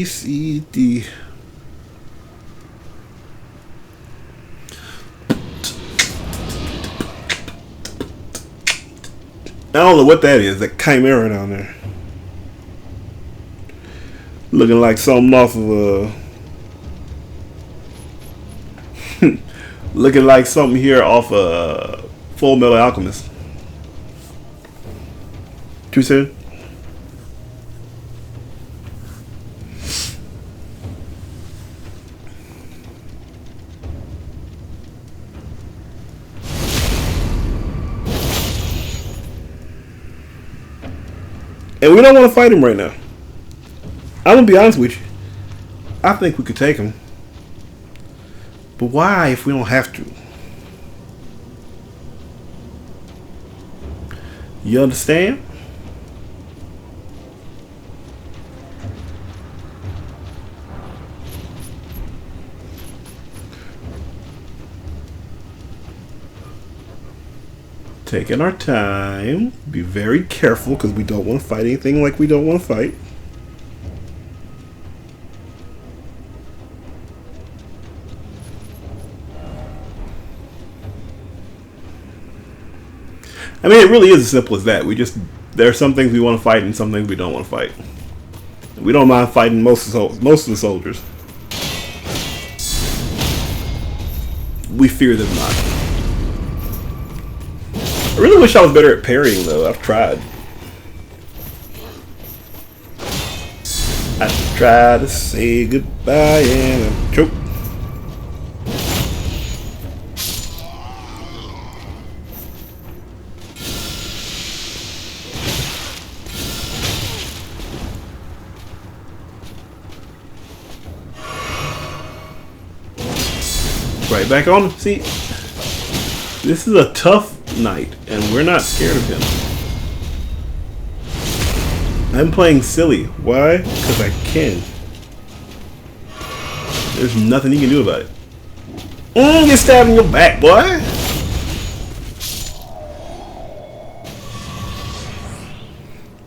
I don't know what that is, that chimera down there. Looking like something off of looking like something here off Full Metal Alchemist. Too soon? And we don't want to fight him right now. I'm going to be honest with you. I think we could take him. But why if we don't have to? You understand? Taking our time. Be very careful because we don't want to fight anything like we don't want to fight. I mean, it really is as simple as that. There are some things we want to fight and some things we don't want to fight. We don't mind fighting most of the soldiers. We fear them not. I really wish I was better at parrying, though. I've tried. I try to say goodbye and I'm choked. Right back on him. See, this is a tough knight, and we're not scared of him. I'm playing silly. Why? Because I can. There's nothing you can do about it. Get stabbed in your back, boy.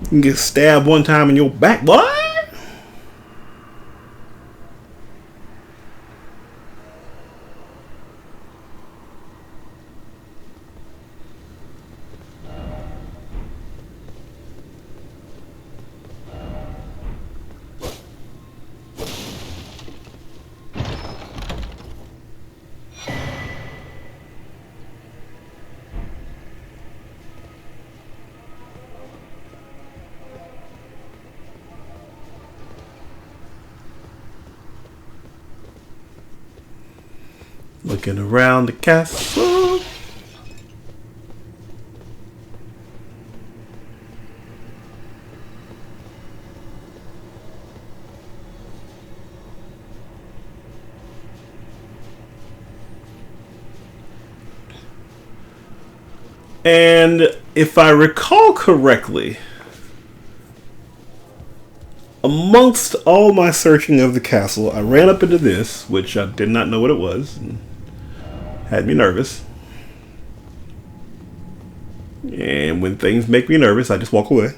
You can get stabbed one time in your back, boy. Looking around the castle. And if I recall correctly, amongst all my searching of the castle, I ran up into this, which I did not know what it was. And had me nervous. And when things make me nervous, I just walk away.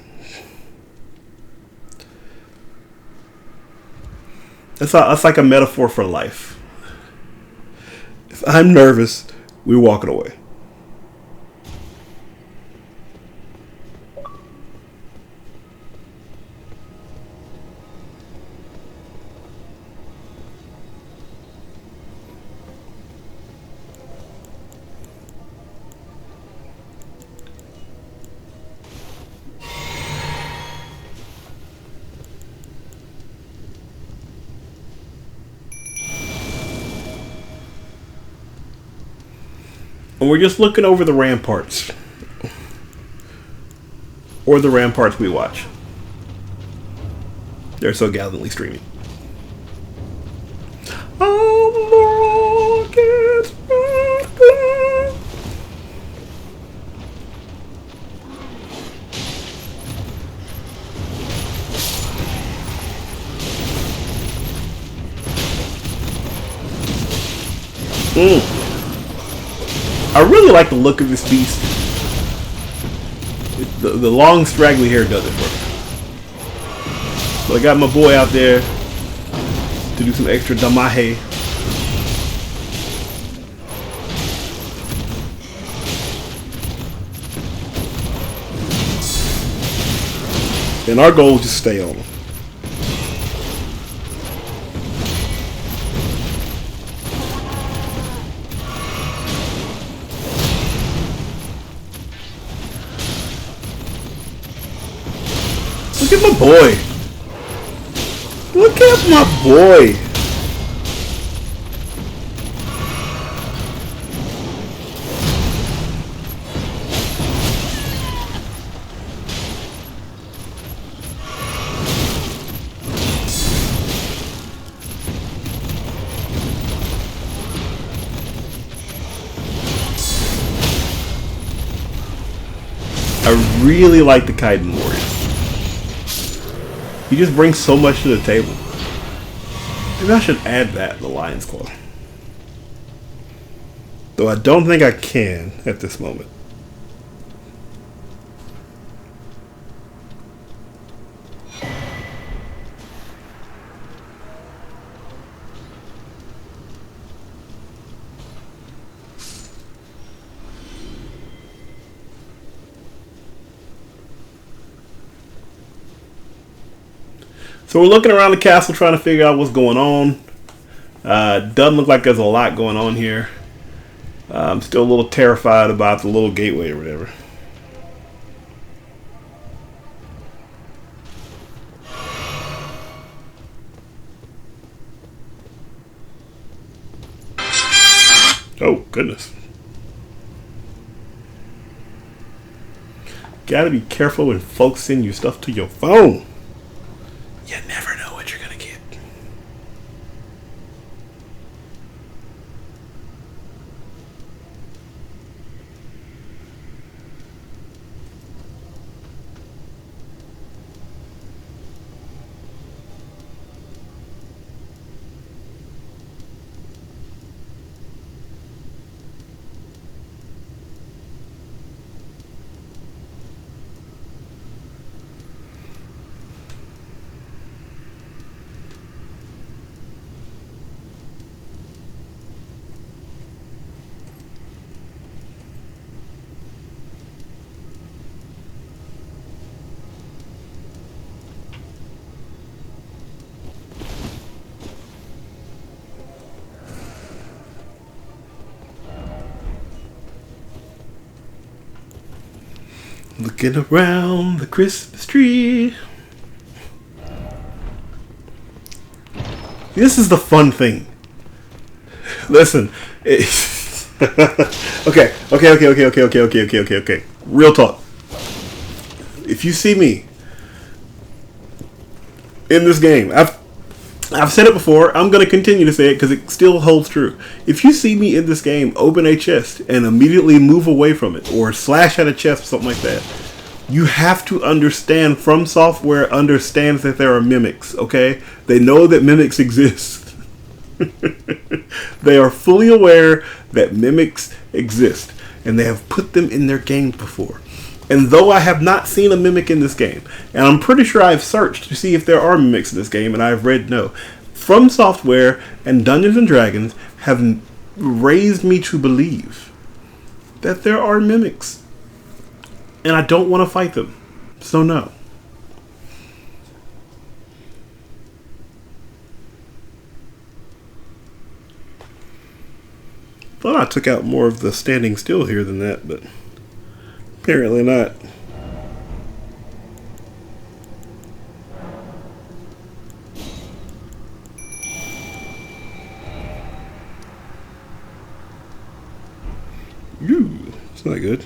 That's like a metaphor for life. If I'm nervous, we're walking away. And we're just looking over the ramparts. Or the ramparts we watch. They're so gallantly streaming. I really like the look of this beast. The long straggly hair does it for me. But I got my boy out there to do some extra damahe. And our goal is to stay on him. Look at my boy. Look at my boy. I really like the Kaiden Warrior. He just brings so much to the table. Maybe I should add that, the Lion's Claw. Though I don't think I can at this moment. So we're looking around the castle trying to figure out what's going on. Doesn't look like there's a lot going on here. I'm still a little terrified about the little gateway or whatever. Oh, goodness. Gotta be careful when folks send you stuff to your phone. You never know what you're gonna get. Looking around the Christmas tree. This is the fun thing. Listen. Okay. Real talk. If you see me in this game, I've said it before. I'm going to continue to say it because it still holds true. If you see me in this game open a chest and immediately move away from it, or slash at a chest or something like that, you have to understand From Software understands that there are mimics, okay? They know that mimics exist. They are fully aware that mimics exist, and they have put them in their games before. And though I have not seen a mimic in this game, and I'm pretty sure I've searched to see if there are mimics in this game, and I've read no, From Software and Dungeons and Dragons have raised me to believe that there are mimics. And I don't want to fight them. So no. Thought I took out more of the standing still here than that, but apparently not. Ooh, it's not good.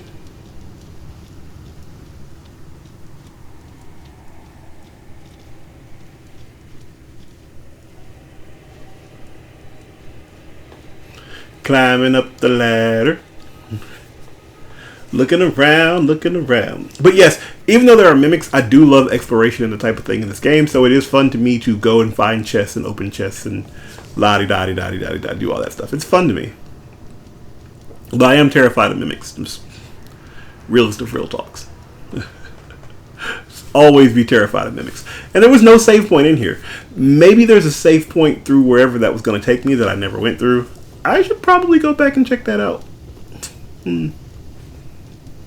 Climbing up the ladder. Looking around. But yes, even though there are mimics, I do love exploration and the type of thing in this game, so it is fun to me to go and find chests and open chests and la-di-da-di-da-di-da-di-da, do all that stuff. It's fun to me. But I am terrified of mimics. Just realest of real talks. Always be terrified of mimics. And there was no save point in here. Maybe there's a save point through wherever that was going to take me that I never went through. I should probably go back and check that out.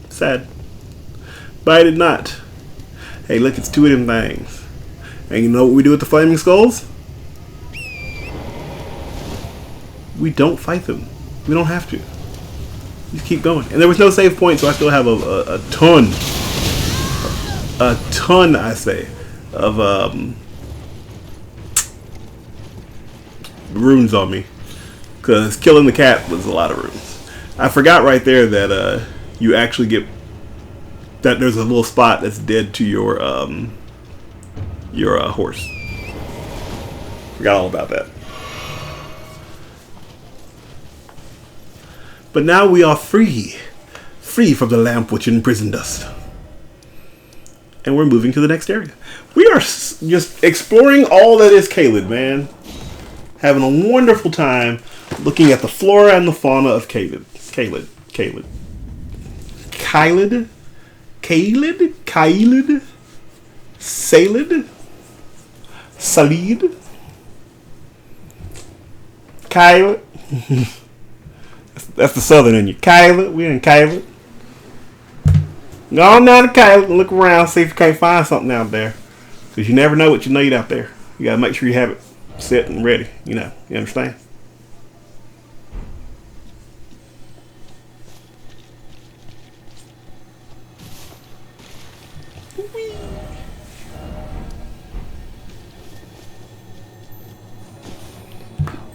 Sad. But I did not. Hey, look, it's two of them things. And you know what we do with the flaming skulls? We don't fight them. We don't have to. Just keep going. And there was no save point, so I still have a ton, I say, of runes on me. Because killing the cat was a lot of runes. I forgot right there that you actually get that there's a little spot that's dead to your horse. Forgot all about that. But now we are free from the lamp which imprisoned us, and we're moving to the next area. We are just exploring all that is Caelid, man. Having a wonderful time looking at the flora and the fauna of Caelid. That's the southern in you. Caelid. We're in Caelid. Go on down to Caelid and look around, see if you can't find something out there. Because you never know what you need out there. You gotta make sure you have it set and ready. You know, you understand?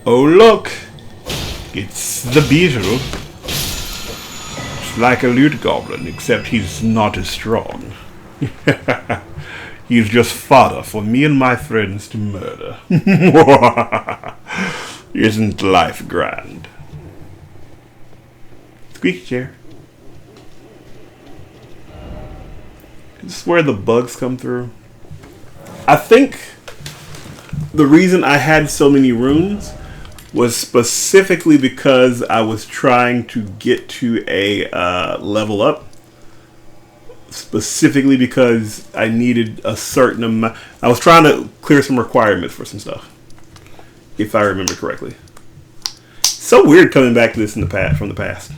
Oh look, it's the beetle. It's like a loot goblin, except he's not as strong. He's just fodder for me and my friends to murder. Isn't life grand? Squeaky chair. This is where the bugs come through. I think the reason I had so many runes was specifically because I was trying to get to a level up. Specifically because I needed a certain amount. I was trying to clear some requirements for some stuff, if I remember correctly. So weird coming back to this in the past, from the past.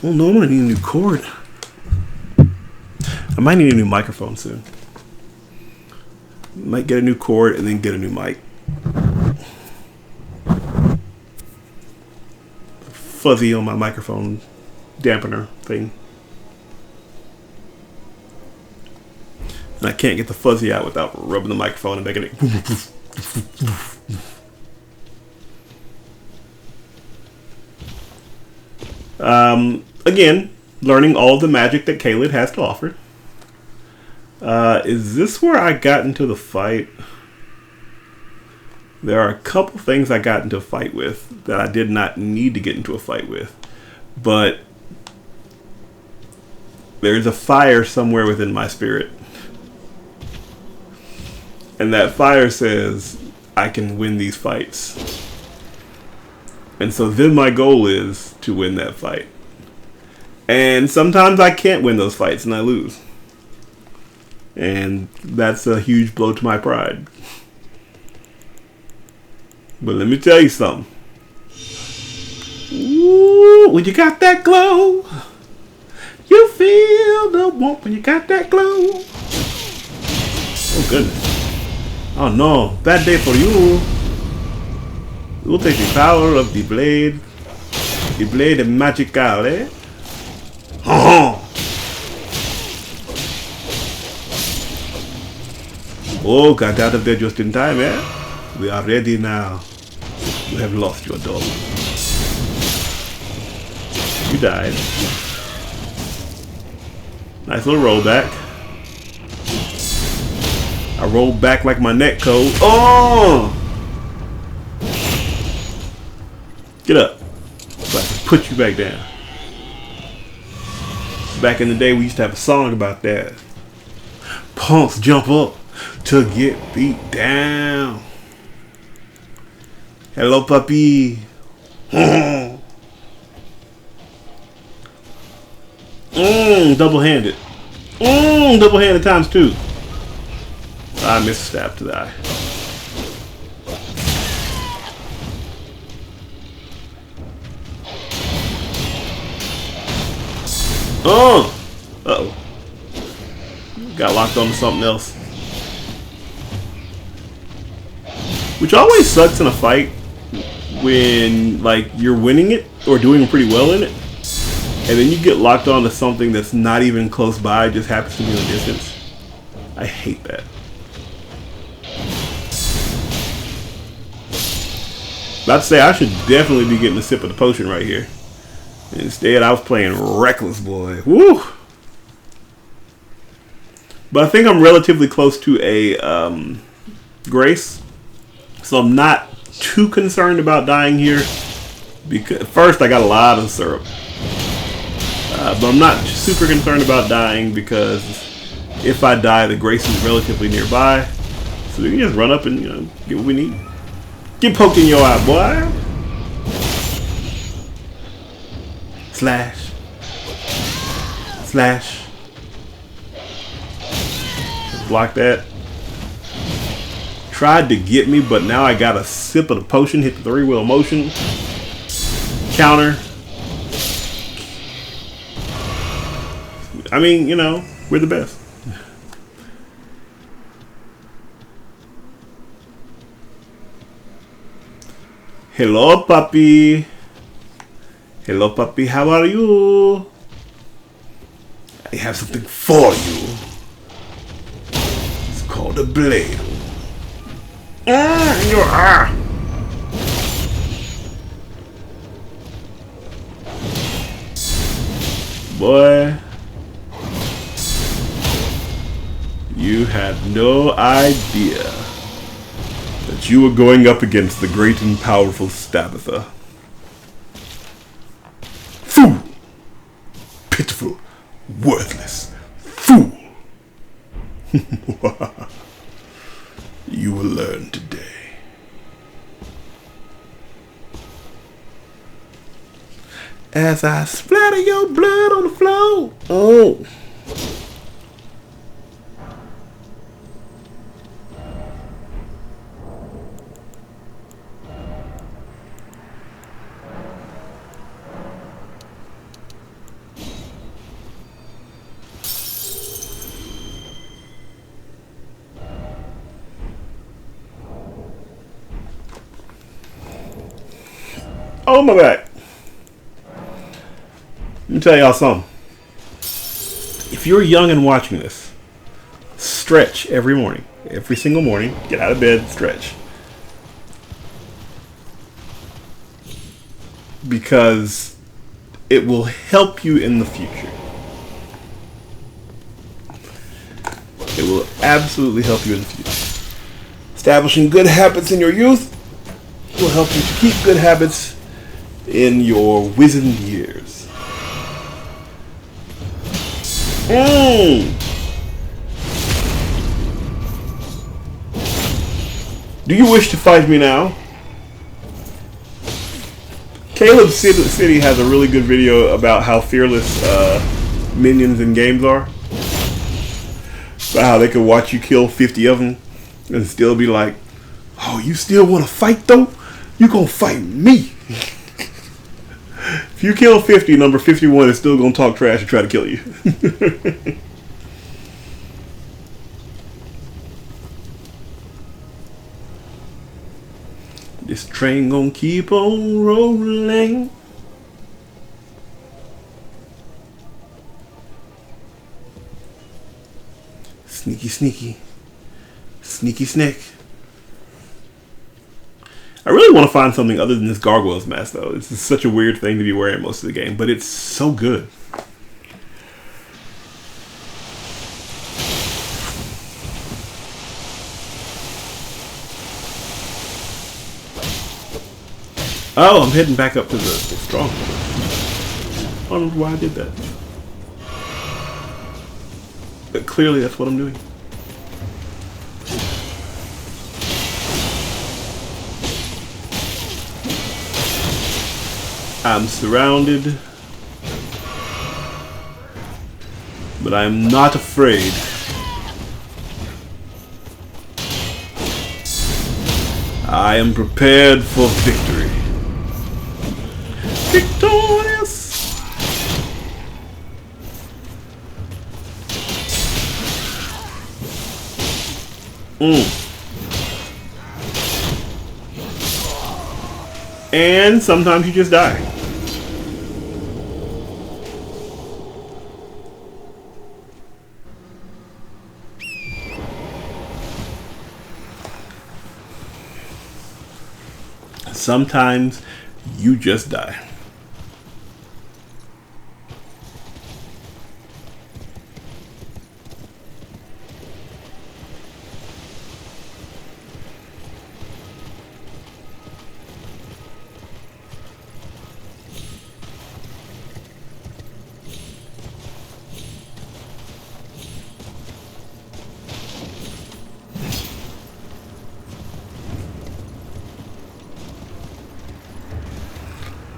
Oh no, I'm gonna need a new cord. I might need a new microphone soon. Might get a new cord and then get a new mic. Fuzzy on my microphone dampener thing. And I can't get the fuzzy out without rubbing the microphone and making it. Again, learning all the magic that Caelid has to offer. Is this where I got into the fight? There are a couple things I got into a fight with that I did not need to get into a fight with. But there's a fire somewhere within my spirit. And that fire says, I can win these fights. And so then my goal is to win that fight. And sometimes I can't win those fights and I lose. And that's a huge blow to my pride. But let me tell you something. Ooh, when you got that glow, you feel the warmth when you got that glow. Oh goodness. Oh no, bad day for you. We'll take the power of the blade. The blade of magical, eh? Oh, got out of there just in time, eh? We are ready now. You have lost your dog. You died. Nice little rollback. I rolled back like my neck cold. Oh! Get up. So I can put you back down. Back in the day, we used to have a song about that. Punks jump up to get beat down. Hello, puppy. Double-handed. Double-handed times two. I missed a stab to the eye. Uh-oh. Got locked onto something else. Which always sucks in a fight when, like, you're winning it or doing pretty well in it, and then you get locked onto something that's not even close by, just happens to be in the distance. I hate that. About to say, I should definitely be getting a sip of the potion right here. Instead, I was playing reckless, boy. Woo! But I think I'm relatively close to a grace. So I'm not too concerned about dying here. Because first, I got a lot of syrup. But I'm not super concerned about dying because if I die, the grace is relatively nearby. So we can just run up and, get what we need. Get poked in your eye, boy. Slash. Slash. Block that. Tried to get me, but now I got a sip of the potion, hit the 3-wheel motion. Counter. I mean, we're the best. Hello, puppy. Hello, puppy. How are you? I have something for you. It's called a blade. In your eye. Boy, you had no idea that you were going up against the great and powerful Stabitha. Fool! Pitiful, worthless fool! You will learn today. As I splatter your blood on the floor. Oh. Oh my back. Let me tell y'all something. If you're young and watching this, stretch every morning. Every single morning, get out of bed, stretch. Because it will help you in the future. It will absolutely help you in the future. Establishing good habits in your youth will help you to keep good habits in your wizened years. Do you wish to fight me now? Caleb City has a really good video about how fearless minions in games are. About how they could watch you kill 50 of them and still be like, oh, you still want to fight though? You gonna fight me. If you kill 50, number 51 is still gonna talk trash and try to kill you. This train gonna keep on rolling. Sneaky, sneaky. Sneaky snake. I really want to find something other than this gargoyle's mask, though. This is such a weird thing to be wearing most of the game, but it's so good. Oh, I'm heading back up to the stronghold. I don't know why I did that. But clearly that's what I'm doing. I'm surrounded, but I am not afraid. I am prepared for victory. Victorious! And sometimes you just die. Sometimes you just die.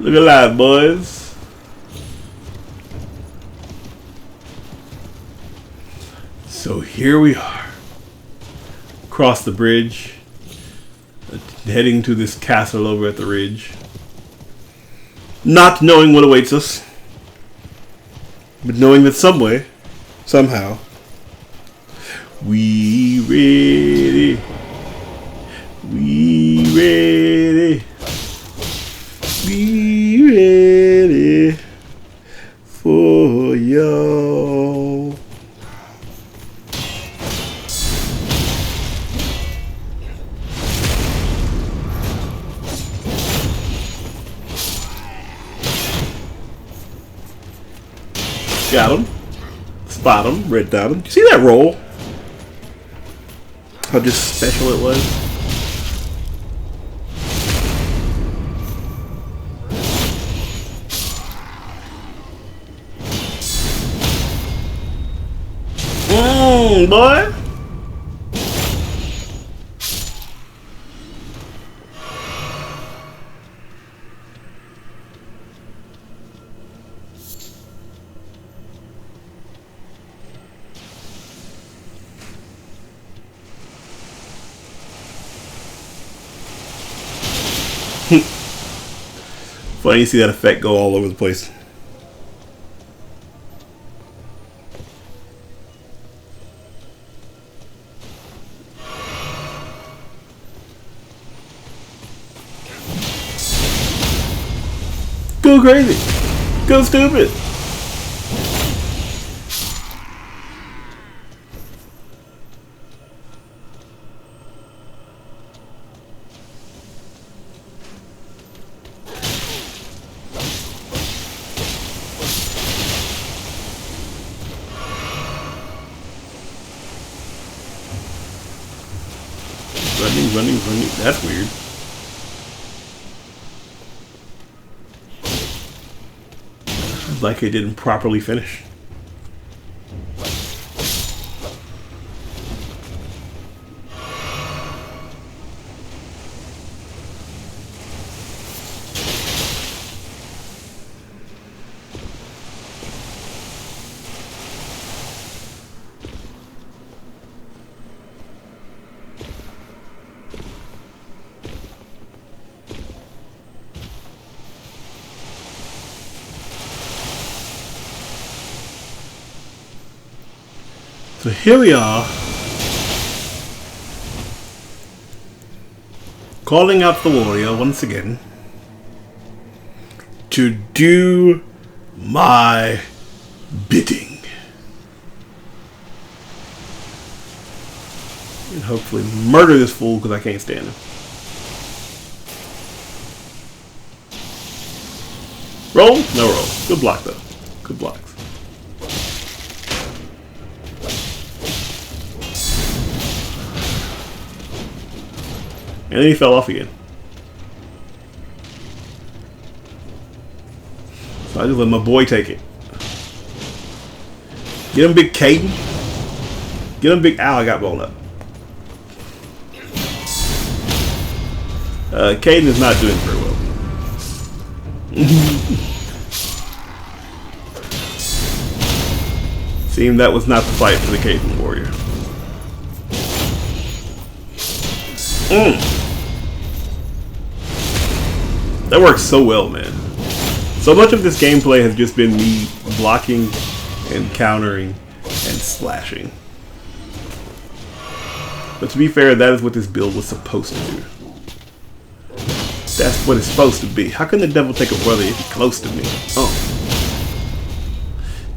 Look alive, boys. So here we are. Across the bridge. Heading to this castle over at the ridge. Not knowing what awaits us. But knowing that some way, somehow, we ready. We ready. Be ready for y'all. Got him. Spot him. Red dot him. You see that roll? How just special it was? Boy. Funny you see that effect go all over the place. Go crazy. Go stupid. running. That's weird. Like it didn't properly finish. So here we are, calling out the warrior once again to do my bidding. And hopefully murder this fool because I can't stand him. Roll? No roll. Good block though. Good blocks. And then he fell off again. So I just let my boy take it. Get him, big Caden. Get him, big Al. I got blown up. Caden is not doing very well. Seemed that was not the fight for the Caden warrior. That works so well, man. So much of this gameplay has just been me blocking and countering and slashing. But to be fair, that is what this build was supposed to do. That's what it's supposed to be. How can the devil take a brother if he's close to me? Oh.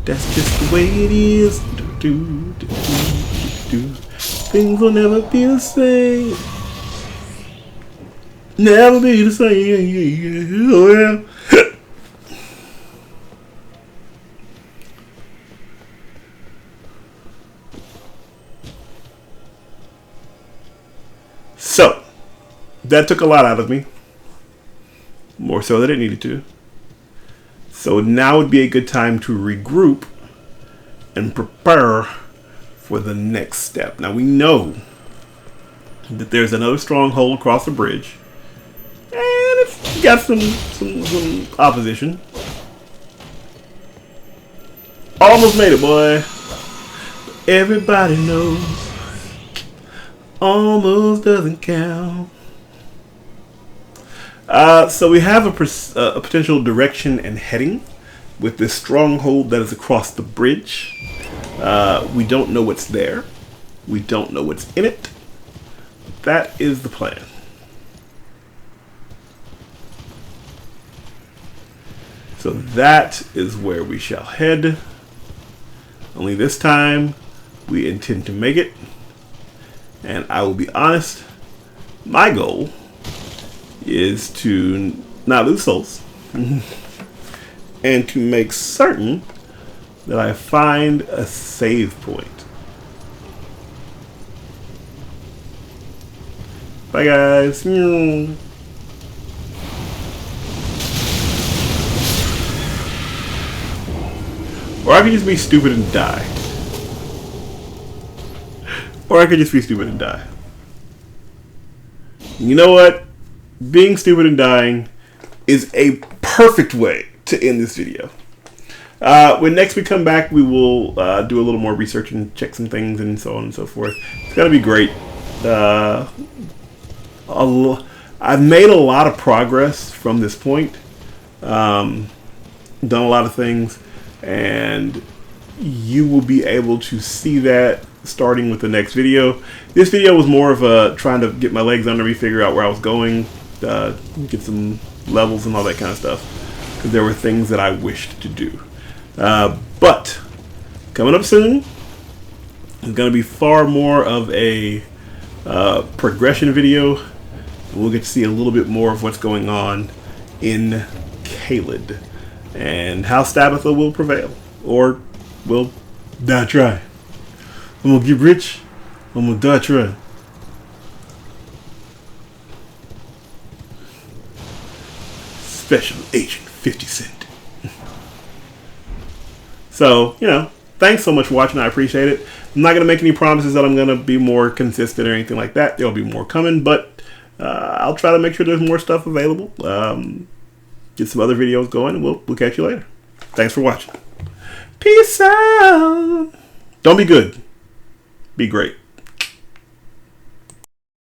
That's just the way it is. Things will never be the same. Never be the same. Oh, yeah. So, that took a lot out of me. More so than it needed to. So now would be a good time to regroup and prepare for the next step. Now we know that there's another stronghold across the bridge. And it's got some opposition. Almost made it, boy. Everybody knows. Almost doesn't count. So we have a potential direction and heading with this stronghold that is across the bridge. We don't know what's there. We don't know what's in it. That is the plan. So that is where we shall head. Only this time, we intend to make it. And I will be honest, my goal is to not lose souls. And to make certain that I find a save point. Bye guys. Or I could just be stupid and die. Or I could just be stupid and die. You know what? Being stupid and dying is a perfect way to end this video. When next we come back, we will do a little more research and check some things and so on and so forth. It's going to be great. I've made a lot of progress from this point. Done a lot of things. And you will be able to see that starting with the next video. This video was more of a trying to get my legs under me, figure out where I was going, get some levels and all that kind of stuff. Because there were things that I wished to do. But coming up soon is going to be far more of a progression video. We'll get to see a little bit more of what's going on in Caelid and how Stabitha will prevail or will die trying. I'm gonna get rich. I'm gonna die trying. Special Agent 50 Cent. So, thanks so much for watching. I appreciate it. I'm not going to make any promises that I'm going to be more consistent or anything like that. There'll be more coming, but I'll try to make sure there's more stuff available. Get some other videos going, and we'll catch you later. Thanks for watching. Peace out. Don't be good. Be great.